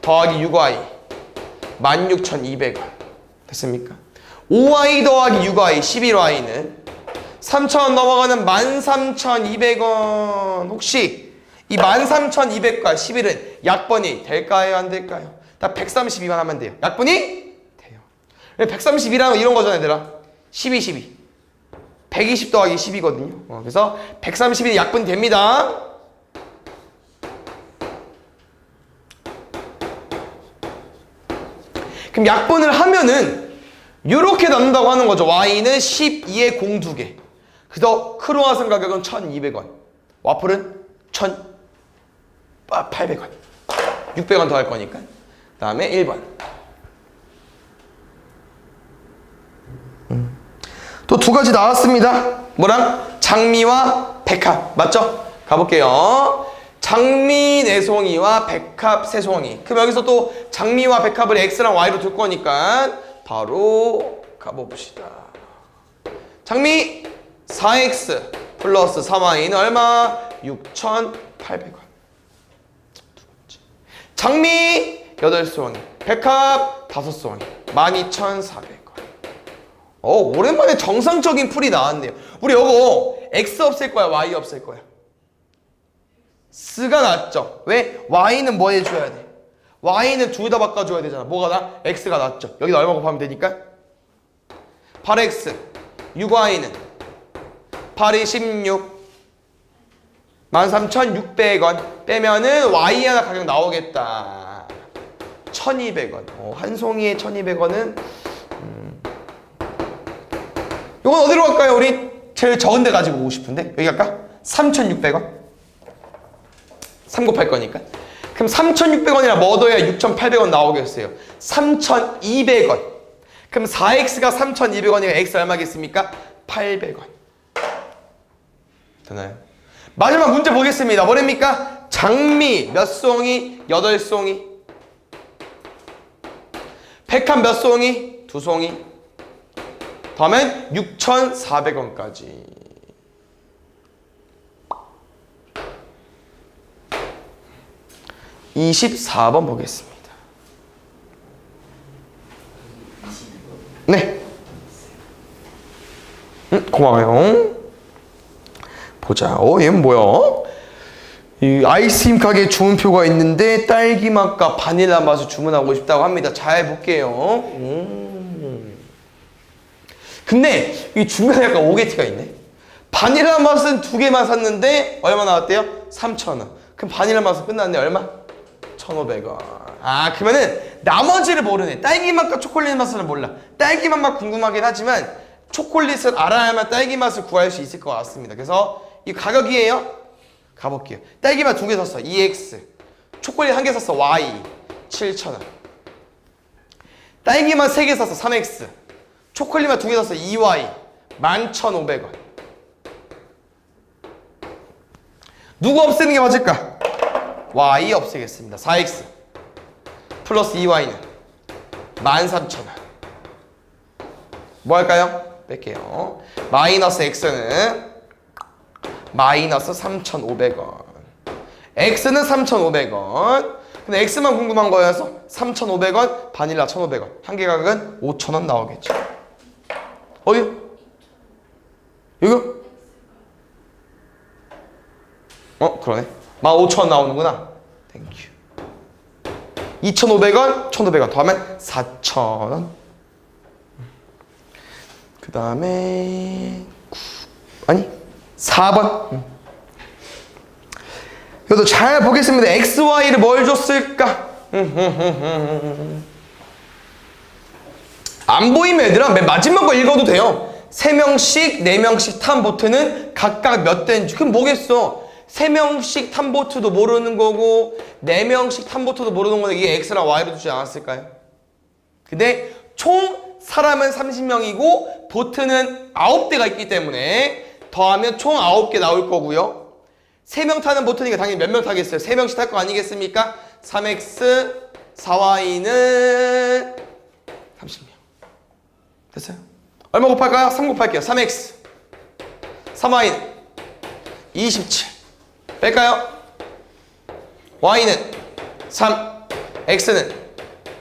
더하기 6Y 16,200원. 됐습니까? 5Y 더하기 6Y 11Y는 3,000원 넘어가는 13,200원. 혹시 이 13,200과 11은 약분이 될까요? 안 될까요? 다 132만 하면 돼요. 약분이 돼요. 132라는 이런 거잖아요, 얘들아. 12, 12. 120 더하기 10이거든요. 그래서 132는 약분이 됩니다. 그럼 약분을 하면은 이렇게 남는다고 하는 거죠. Y는 12에 공 2개. 그래서 크루아상 가격은 1,200원. 와플은 1,800원. 600원 더 할 거니까. 그 다음에 1번. 또 두 가지 나왔습니다. 뭐랑? 장미와 백합. 맞죠? 가볼게요. 장미 4송이와 백합 3송이. 그럼 여기서 또 장미와 백합을 X랑 Y로 둘 거니까 바로 가봅시다. 장미 4X 플러스 3Y는 얼마? 6,800원. 두 번째. 장미 8송이, 백합 5송이, 12,400원. 오랜만에 정상적인 풀이 나왔네요. 우리 이거 X 없앨 거야, Y 없앨 거야? X가 낫죠. 왜? Y는 뭐 해줘야 돼? Y는 둘 다 바꿔줘야 되잖아. 뭐가 나? X가 낫죠. 여기다 얼마 곱하면 되니까? 8X 6Y는 8이 16 13,600원 빼면은 Y 하나 가격 나오겠다. 1,200원. 한 송이에 1,200원은 이건 어디로 갈까요? 우리 제일 적은 데 가지고 오고 싶은데 여기 갈까? 3,600원. 3 곱할 거니까. 그럼 3,600원이라 뭐 더해야 6,800원 나오겠어요? 3,200원. 그럼 4X가 3,200원이면 X 얼마겠습니까? 800원. 되나요? 마지막 문제 보겠습니다. 뭐랍니까? 장미 몇 송이? 8송이. 백합 몇 송이? 2송이. 다음엔 6,400원까지. (24번) 보겠습니다. 네. 고마워요. 보자. 얘는 뭐야? 이 아이스크림 가게 주문표가 있는데 딸기 맛과 바닐라 맛을 주문하고 싶다고 합니다. 잘 볼게요. 근데 이 중간에 약간 오게티가 있네. 바닐라 맛은 2개만 샀는데 얼마 나왔대요? 3,000원. 그럼 바닐라 맛은 끝났네. 얼마? 1,500원. 그러면은 나머지를 모르네. 딸기 맛과 초콜릿 맛을 몰라. 딸기 맛만 궁금하긴 하지만 초콜릿을 알아야만 딸기 맛을 구할 수 있을 것 같습니다. 그래서 이 가격이에요. 가볼게요. 딸기 맛 2개 샀어. 2X. 초콜릿 1개 샀어. Y. 7,000원. 딸기 맛 3개 샀어. 3X. 초콜릿 맛 2개 샀어. 2Y. 11,500원. 누구 없애는 게 맞을까? Y 없애겠습니다. 4X 플러스 2Y는 13,000원. 뭐 할까요? 뺄게요. 마이너스 X는 마이너스 3,500원. x는 3,500원. 근데 x만 궁금한 거여서 3,500원, 바닐라 1,500원. 한 개 가격은 5,000원 나오겠죠. 어디요? 이거? 그러네. 15,000원 나오는구나. 땡큐. 2,500원, 1,500원 더하면 4,000원. 그 다음에 4번. 이것도 잘 보겠습니다. x, y를 뭘 줬을까? 안 보이면 얘들아 맨 마지막 거 읽어도 돼요. 3명씩 4명씩 탄 보트는 각각 몇 대인지. 그럼 뭐겠어? 3명씩 탄 보트도 모르는 거고 4명씩 탄 보트도 모르는 건데 이게 x랑 y로 주지 않았을까요? 근데 총 사람은 30명이고 보트는 9대가 있기 때문에 더하면 총 9개 나올 거고요. 3명 타는 보트니까 당연히 몇 명 타겠어요? 3명씩 탈 거 아니겠습니까? 3x 4y는 30명. 됐어요? 얼마 곱할까요? 3 곱할게요. 3x 3y는 27. 뺄까요? y는 3, x는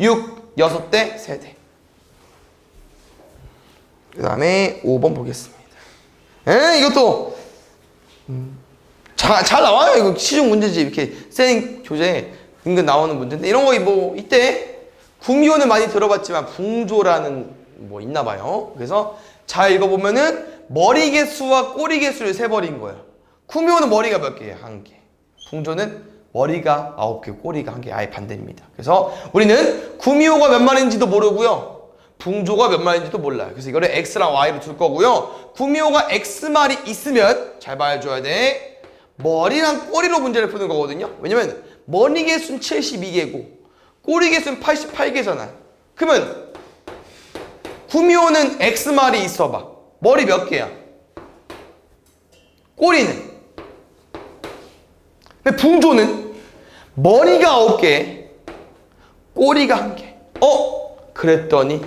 6, 6대, 3대. 그 다음에 5번 보겠습니다. 이것도 잘 나와요. 이거 시중 문제집 이렇게 쌤 교재에 은근 나오는 문제인데 이런 거 뭐 이때 구미호는 많이 들어봤지만 붕조라는 뭐 있나 봐요. 그래서 잘 읽어보면은 머리 개수와 꼬리 개수를 세버린 거예요. 구미호는 머리가 몇 개예요? 1개. 붕조는 머리가 9개, 꼬리가 1개. 아예 반대입니다. 그래서 우리는 구미호가 몇 마리인지도 모르고요. 붕조가 몇 마리인지도 몰라요. 그래서 이거를 x랑 y로 둘 거고요. 구미호가 x마리 있으면 잘 봐줘야 돼. 머리랑 꼬리로 문제를 푸는 거거든요. 왜냐면 머리 개수는 72개고 꼬리 개수는 88개잖아. 그러면 구미호는 x마리 있어봐. 머리 몇 개야? 꼬리는? 근데 붕조는 머리가 9개, 꼬리가 1개. 그랬더니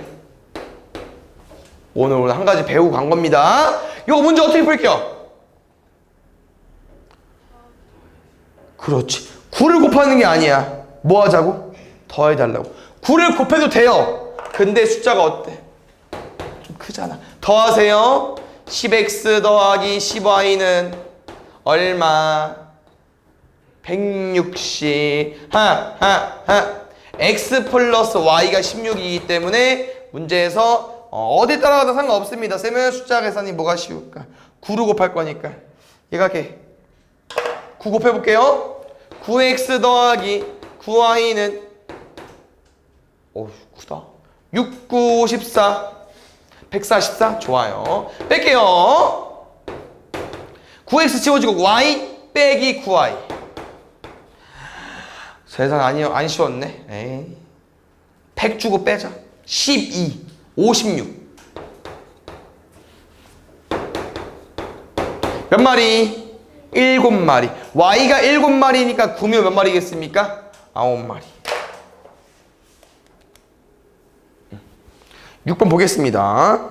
오늘 한 가지 배우고 간 겁니다. 이거 문제 어떻게 풀게요? 그렇지. 9를 곱하는 게 아니야. 뭐 하자고? 더해달라고. 9를 곱해도 돼요. 근데 숫자가 어때? 좀 크잖아. 더하세요. 10x 더하기 10y는 얼마? 160. x 플러스 y가 16이기 때문에 문제에서 어디 따라가도 상관없습니다. 쌤은 숫자 계산이 뭐가 쉬울까? 9로 곱할 거니까. 얘가 이렇게 9 곱해볼게요. 9x 더하기 9y는 크다. 6, 9, 14 144. 좋아요. 뺄게요. 9x 지워지고 y 빼기 9y. 세상 안 쉬웠네. 에이. 100 주고 빼자. 12 56. 몇 마리? 7마리. y가 7마리니까 구미호 몇 마리겠습니까? 9마리. 6번 보겠습니다.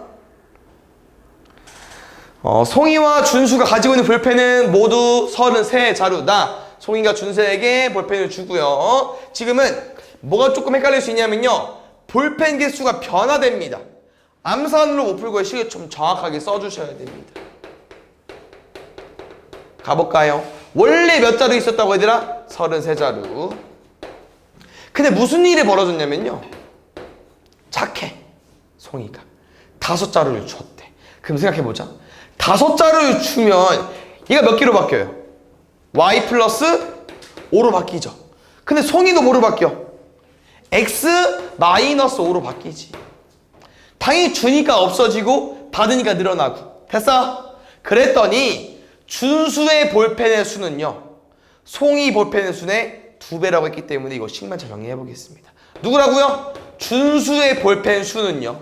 송이와 준수가 가지고 있는 볼펜은 모두 33자루다. 송이가 준수에게 볼펜을 주고요. 지금은 뭐가 조금 헷갈릴 수 있냐면요. 볼펜 개수가 변화됩니다. 암산으로 못 풀고 시계 좀 정확하게 써주셔야 됩니다. 가볼까요? 원래 몇 자루 있었다고 얘들아? 33자루. 근데 무슨 일이 벌어졌냐면요. 착해. 송이가 5자루를 줬대. 그럼 생각해보자. 5자루를 주면 얘가 몇 개로 바뀌어요? y 플러스 5로 바뀌죠. 근데 송이도 뭐로 바뀌어? x 마이너스 5로 바뀌지. 당연히 주니까 없어지고 받으니까 늘어나고. 됐어? 그랬더니 준수의 볼펜의 수는요. 송이 볼펜의 수의 2배라고 했기 때문에 이거 식만 잘 정리해 보겠습니다. 누구라고요? 준수의 볼펜 수는요.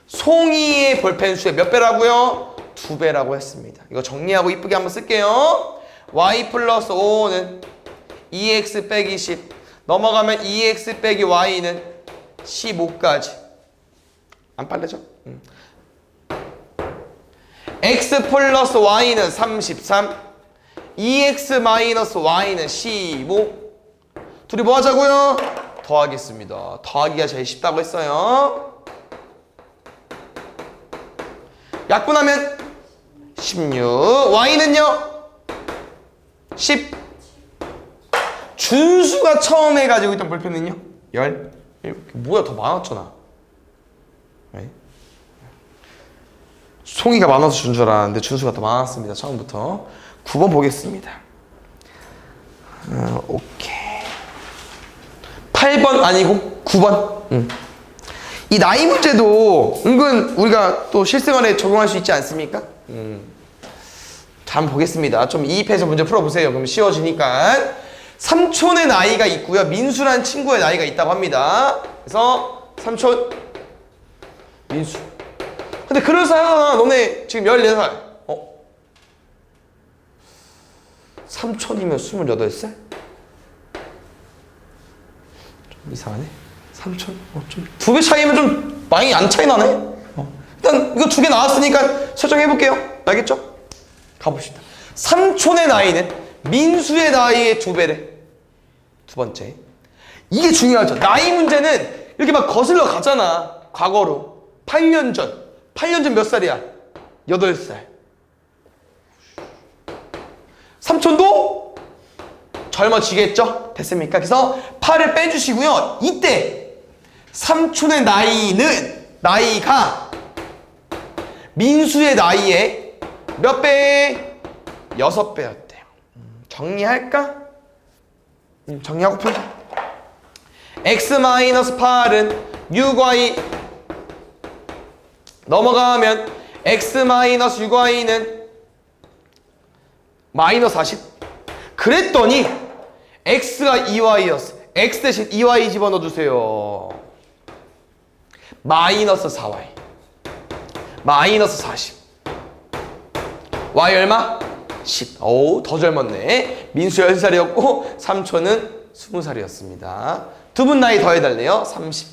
송이의 볼펜 수의 몇 배라고요? 2배라고 했습니다. 이거 정리하고 이쁘게 한번 쓸게요. y 플러스 5는 2x 빼기 10 넘어가면 2x 빼기 y는 15까지 안 빨래져? x 플러스 y는 33, 2x 마이너스 y는 15. 둘이 뭐 하자고요? 더하겠습니다. 더하기가 제일 쉽다고 했어요. 약분하면 16, y는요? 10. 준수가 처음에 가지고 있던 볼펜은요? 11. 뭐야, 더 많았잖아. 네? 송이가 많아서 준 줄 알았는데 준수가 더 많았습니다. 처음부터. 9번 보겠습니다. 오케이. 8번 아니고 9번. 이 나이 문제도 은근 우리가 또 실생활에 적용할 수 있지 않습니까? 자, 한번 보겠습니다. 좀 이입해서 문제 풀어보세요. 그럼 쉬워지니까. 삼촌의 나이가 있고요. 민수란 친구의 나이가 있다고 합니다. 그래서 삼촌, 민수. 근데 그럴싸하잖아. 너네 지금 14살. 삼촌이면 28살? 좀 이상하네. 삼촌? 좀 2배 차이면 좀 많이 안 차이 나네? 일단 이거 2개 나왔으니까 설정해볼게요. 알겠죠? 가봅시다. 삼촌의 나이는 민수의 나이의 2배래. 두 번째. 이게 중요하죠. 나이 문제는 이렇게 막 거슬러 가잖아. 과거로. 8년 전. 8년 전 몇 살이야? 8살. 삼촌도 젊어지겠죠? 됐습니까? 그래서 8을 빼주시고요. 이때 삼촌의 나이가 민수의 나이의 몇 배? 6배였대요. 정리할까? 정리하고 풀자. x-8은 6y 넘어가면 x-6y는 마이너스 40. 그랬더니 x가 2y였어. x 대신 2y 집어넣어주세요. 마이너스 4y. 마이너스 40. y 얼마? 10. 어우, 더 젊었네. 민수 10살이었고 삼촌은 20살이었습니다. 두 분 나이 더해달래요. 30.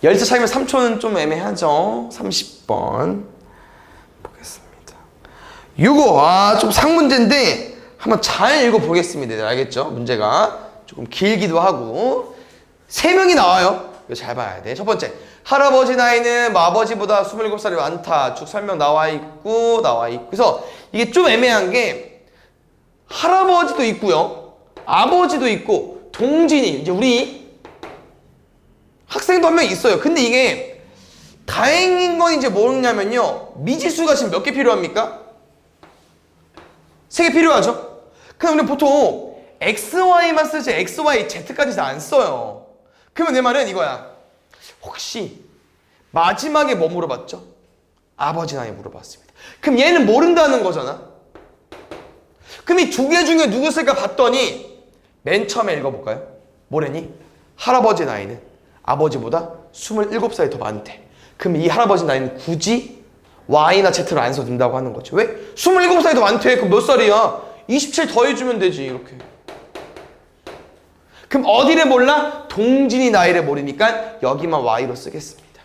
10살 차이면 삼촌은 좀 애매하죠. 30번 보겠습니다. 이거 좀 상문제인데 한번 잘 읽어보겠습니다. 알겠죠? 문제가 조금 길기도 하고 3명이 나와요. 이거 잘 봐야 돼. 첫 번째, 할아버지 나이는 아버지보다 27살이 많다. 쭉 설명 나와 있고. 그래서 이게 좀 애매한 게 할아버지도 있고요, 아버지도 있고, 동진이 이제 우리 학생도 한 명 있어요. 근데 이게 다행인 건 이제 뭐냐면요, 미지수가 지금 몇 개 필요합니까? 3개 필요하죠? 그럼 우리 보통 XY만 쓰지 XY, Z까지 다 안 써요. 그러면 내 말은 이거야. 혹시 마지막에 뭐 물어봤죠? 아버지 나이 물어봤습니다. 그럼 얘는 모른다는 거잖아. 그럼 이 2개 중에 누구 쓸까 봤더니 맨 처음에 읽어볼까요? 뭐래니? 할아버지 나이는 아버지보다 27살이 더 많대. 그럼 이 할아버지 나이는 굳이 Y나 Z를 안 써도 된다고 하는 거지. 왜? 27살이 더 많대. 그럼 몇 살이야? 27 더해주면 되지. 이렇게. 그럼 어디를 몰라? 동진이 나이를 모르니까 여기만 Y로 쓰겠습니다.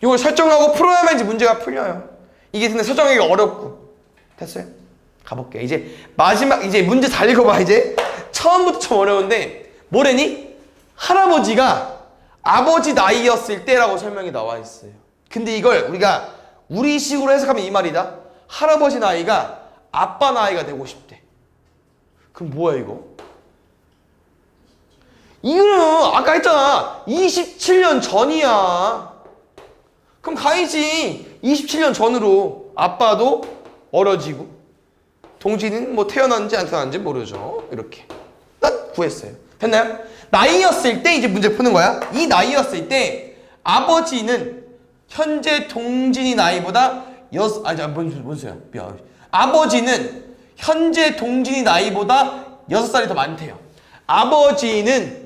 이걸 설정하고 풀어야만 이제 문제가 풀려요. 이게 근데 설정하기가 어렵고. 됐어요? 가볼게. 이제 마지막, 이제 문제 잘 읽어봐. 이제 처음부터 좀 어려운데 뭐래니? 할아버지가 아버지 나이였을 때라고 설명이 나와 있어요. 근데 이걸 우리가 우리식으로 해석하면 이 말이다. 할아버지 나이가 아빠 나이가 되고 싶대. 그럼 뭐야 이거? 이거는 아까 했잖아. 27년 전이야. 그럼 가야지. 27년 전으로. 아빠도 어려지고 동진이는 뭐 태어났는지 안 태어났는지 모르죠. 이렇게 딱 구했어요. 됐나요? 나이였을 때 이제 문제 푸는 거야. 이 나이였을 때 아버지는 현재 동진이 나이보다 뭔 소리야? 미안. 아버지는 현재 동진이 나이보다 6살이 더 많대요. 아버지는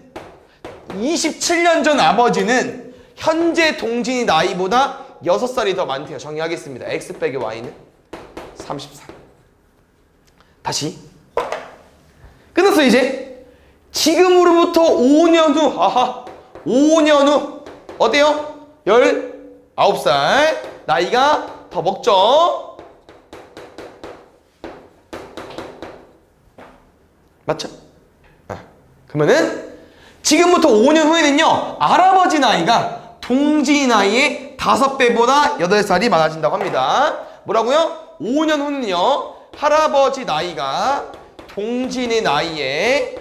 27년 전 아버지는 현재 동진이 나이보다 6살이 더 많대요. 정리하겠습니다. x 빼기 y는 34. 다시 끝났어. 이제 지금으로부터 5년 후 5년 후 어때요? 19살. 나이가 더 먹죠? 맞죠? 그러면은 지금부터 5년 후에는요, 할아버지 나이가 동지 나이의 5배보다 8살이 많아진다고 합니다. 뭐라고요? 5년 후는요, 할아버지 나이가 동진의 나이에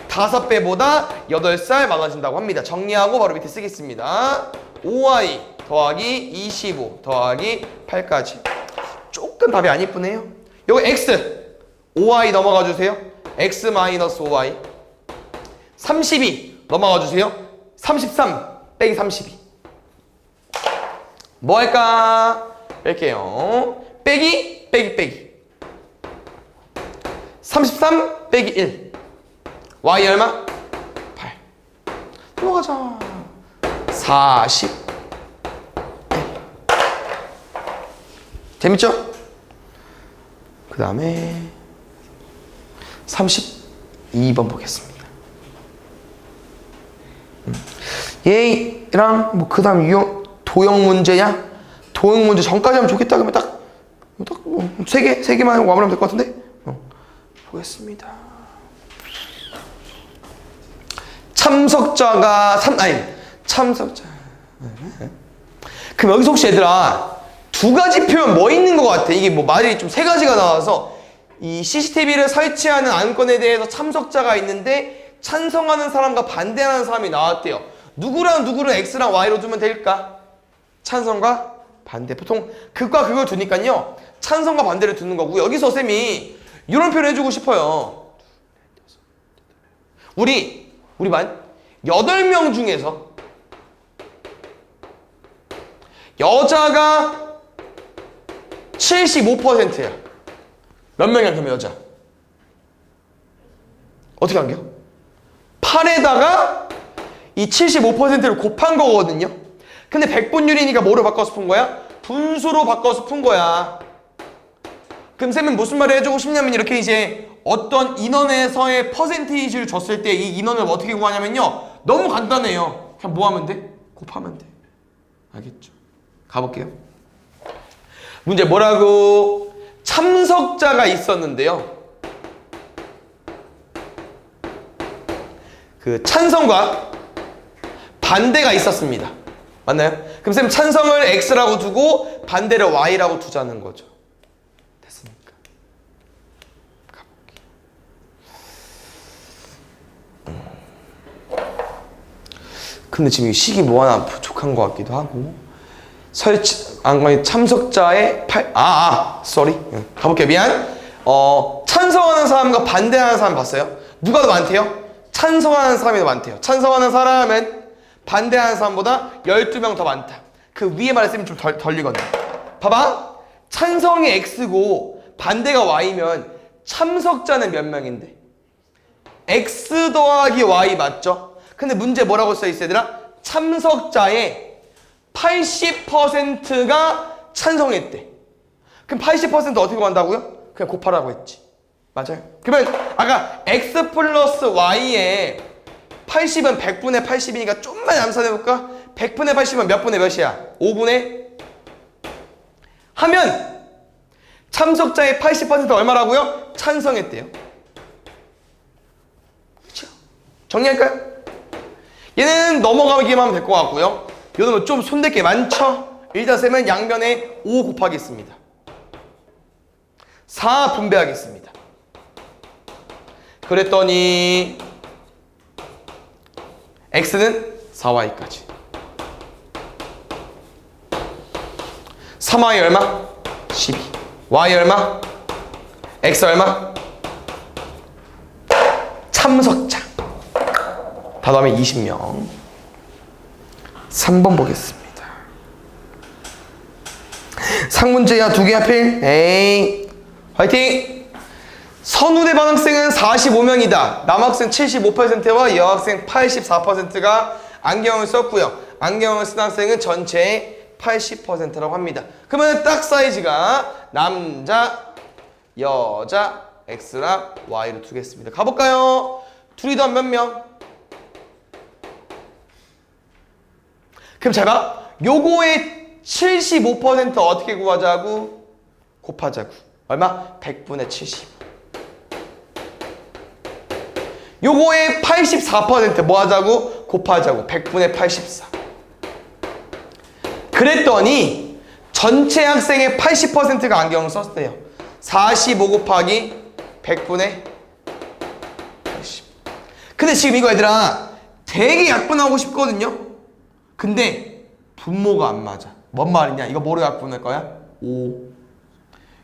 5배보다 8살 많아진다고 합니다. 정리하고 바로 밑에 쓰겠습니다. 5y 더하기 25 더하기 8까지. 조금 답이 안 이쁘네요. 요거 x 5y 넘어가 주세요. x 마이너스 5y 32 넘어가 주세요. 33 빼기 32 뭐 할까? 뺄게요. 빼기 빼기 빼기 33 빼기 1 y 얼마? 8 넘어가자. 40 재밌죠? 그 다음에 32번 보겠습니다. 얘랑 뭐 그 다음 도형 문제냐? 도형 문제 전까지 하면 좋겠다. 그러면 딱 세 개만 하고 마무리하면 될 것 같은데? 보겠습니다. 참석자. 그럼 여기서 혹시 얘들아 두 가지 표현 뭐 있는 것 같아? 이게 뭐 말이 좀 세 가지가 나와서 이 CCTV를 설치하는 안건에 대해서 참석자가 있는데 찬성하는 사람과 반대하는 사람이 나왔대요. 누구랑 누구를 X랑 Y로 두면 될까? 찬성과 반대. 보통 극과 극을 두니까요. 찬성과 반대를 두는 거고 여기서 쌤이 이런 표현 해주고 싶어요. 우리 반 8명 중에서 여자가 75%야. 몇 명이 안 되면 여자? 어떻게 안겨? 8에다가 이 75%를 곱한 거거든요. 근데 백분율이니까 뭐로 바꿔서 푼 거야? 분수로 바꿔서 푼 거야. 그럼 쌤은 무슨 말을 해주고 싶냐면 이렇게 이제 어떤 인원에서의 퍼센테이지를 줬을 때 이 인원을 어떻게 구하냐면요. 너무 간단해요. 그냥 뭐 하면 돼? 곱하면 돼. 알겠죠? 가볼게요. 문제 뭐라고? 참석자가 있었는데요. 그 찬성과 반대가 있었습니다. 맞나요? 그럼 쌤 찬성을 X라고 두고 반대를 Y라고 두자는 거죠. 됐습니까? 가볼게요. 근데 지금 이 식이 뭐 하나 부족한 것 같기도 하고 안건이 참석자의 쏘리. 가볼게요. 미안. 찬성하는 사람과 반대하는 사람 봤어요? 누가 더 많대요? 찬성하는 사람이 더 많대요. 찬성하는 사람은 반대하는 사람보다 12명 더 많다. 그 위에 말에 쌤이 좀 덜리거든요. 봐봐. 찬성이 X고 반대가 Y면 참석자는 몇 명인데? X 더하기 Y 맞죠? 근데 문제 뭐라고 써있어 얘들아? 참석자의 80%가 찬성했대. 그럼 80% 어떻게 구한다고요? 그냥 곱하라고 했지. 맞아요? 그러면 아까 X 플러스 Y에 80은 100분의 80이니까 좀만 암산해볼까? 100분의 80은 몇 분의 몇이야? 5분의? 하면 참석자의 80% 얼마라고요? 찬성했대요. 그렇죠? 정리할까요? 얘는 넘어가기만 하면 될 것 같고요. 요놈은 좀 손댈 게 많죠? 일단 쌤은 양변에 5 곱하겠습니다. 4 분배하겠습니다. 그랬더니 X는 4Y까지 3Y 얼마? 12 Y 얼마? X 얼마? 참석자 다음에 20명 3번 보겠습니다. 상문제야 2개 하필 에이 화이팅! 선후대반 학생은 45명이다. 남학생 75%와 여학생 84%가 안경을 썼고요. 안경을 쓴 학생은 전체의 80%라고 합니다. 그러면 딱 사이즈가 남자, 여자, X랑 Y로 두겠습니다. 가볼까요? 둘이 더 몇 명? 그럼 잘 봐. 요거의 75% 어떻게 구하자고? 곱하자고. 얼마? 100분의 70. 요거의 84% 뭐 하자고? 곱하자고. 100분의 84. 그랬더니 전체 학생의 80%가 안경을 썼대요. 45 곱하기 100분의 80. 근데 지금 이거 얘들아 되게 약분하고 싶거든요. 근데 분모가 안 맞아. 뭔 말이냐? 이거 뭐로 약분할 거야? 5.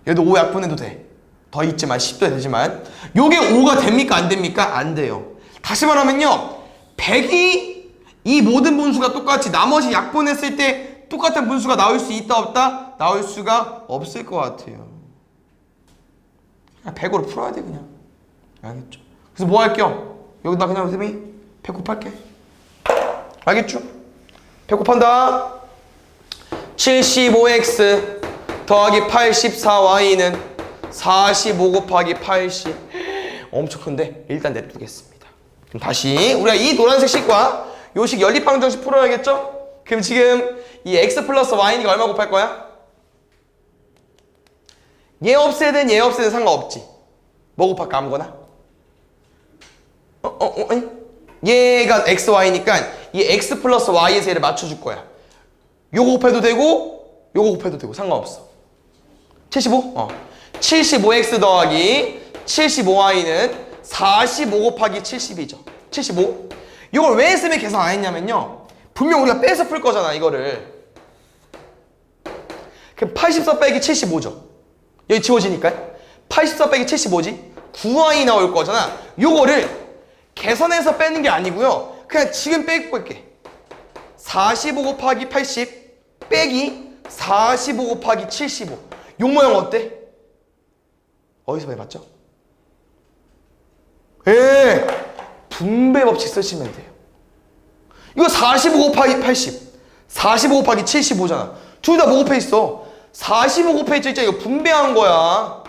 얘도 5 약분해도 돼. 더 있지만 10도 되지만 요게 5가 됩니까? 안 됩니까? 안 돼요. 다시 말하면요 100이 이 모든 분수가 똑같이 나머지 약분했을 때 똑같은 분수가 나올 수 있다 없다? 나올 수가 없을 것 같아요. 그냥 100으로 풀어야 돼 그냥. 알겠죠? 그래서 뭐 할게요? 여기다 그냥 선생님이 100 곱할게. 알겠죠? 100 곱한다. 75x 더하기 84y는 45 곱하기 80. 엄청 큰데 일단 냅두겠습니다. 그럼 다시 우리가 이 노란색 식과 요 식 연립방정식 풀어야겠죠? 그럼 지금 이 x 플러스 y니까 얼마 곱할 거야? 얘 없애든 얘 없애든 상관없지. 뭐 곱할까 아무거나? 아니? 얘가 x, y니까 이 x 플러스 y에서 얘를 맞춰줄 거야. 요거 곱해도 되고 요거 곱해도 되고 상관없어. 75? 75x 더하기 75y는 45 곱하기 70이죠. 75. 이걸 왜 쌤이 계산 안 했냐면요. 분명 우리가 빼서 풀 거잖아, 이거를. 그럼 84 빼기 75죠. 여기 지워지니까. 84 빼기 75지? 9y 나올 거잖아. 요거를 계산해서 빼는 게 아니고요. 그냥 지금 빼고 볼게. 45 곱하기 80 빼기 45 곱하기 75. 요 모양 어때? 어디서 많이 봤죠? 분배 법칙 쓰시면 돼요. 이거 45 곱하기 80 45 곱하기 75잖아. 둘 다 뭐 곱해 있어? 45 곱해 있죠. 이거 분배한 거야.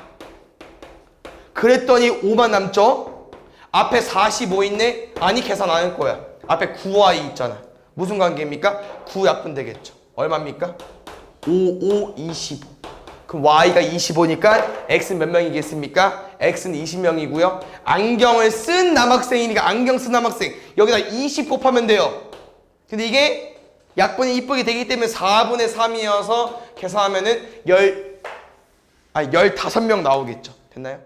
그랬더니 5만 남죠? 앞에 45 있네? 아니 계산 안 할 거야. 앞에 9y 있잖아. 무슨 관계입니까? 9 약분 되겠죠. 얼마입니까? 5, 25. 그럼 y가 25니까 x는 몇 명이겠습니까? x는 20명이고요. 안경을 쓴 남학생이니까 안경 쓴 남학생 여기다 20 곱하면 돼요. 근데 이게 약분이 이쁘게 되기 때문에 4분의 3이어서 계산하면은 15명 나오겠죠. 됐나요?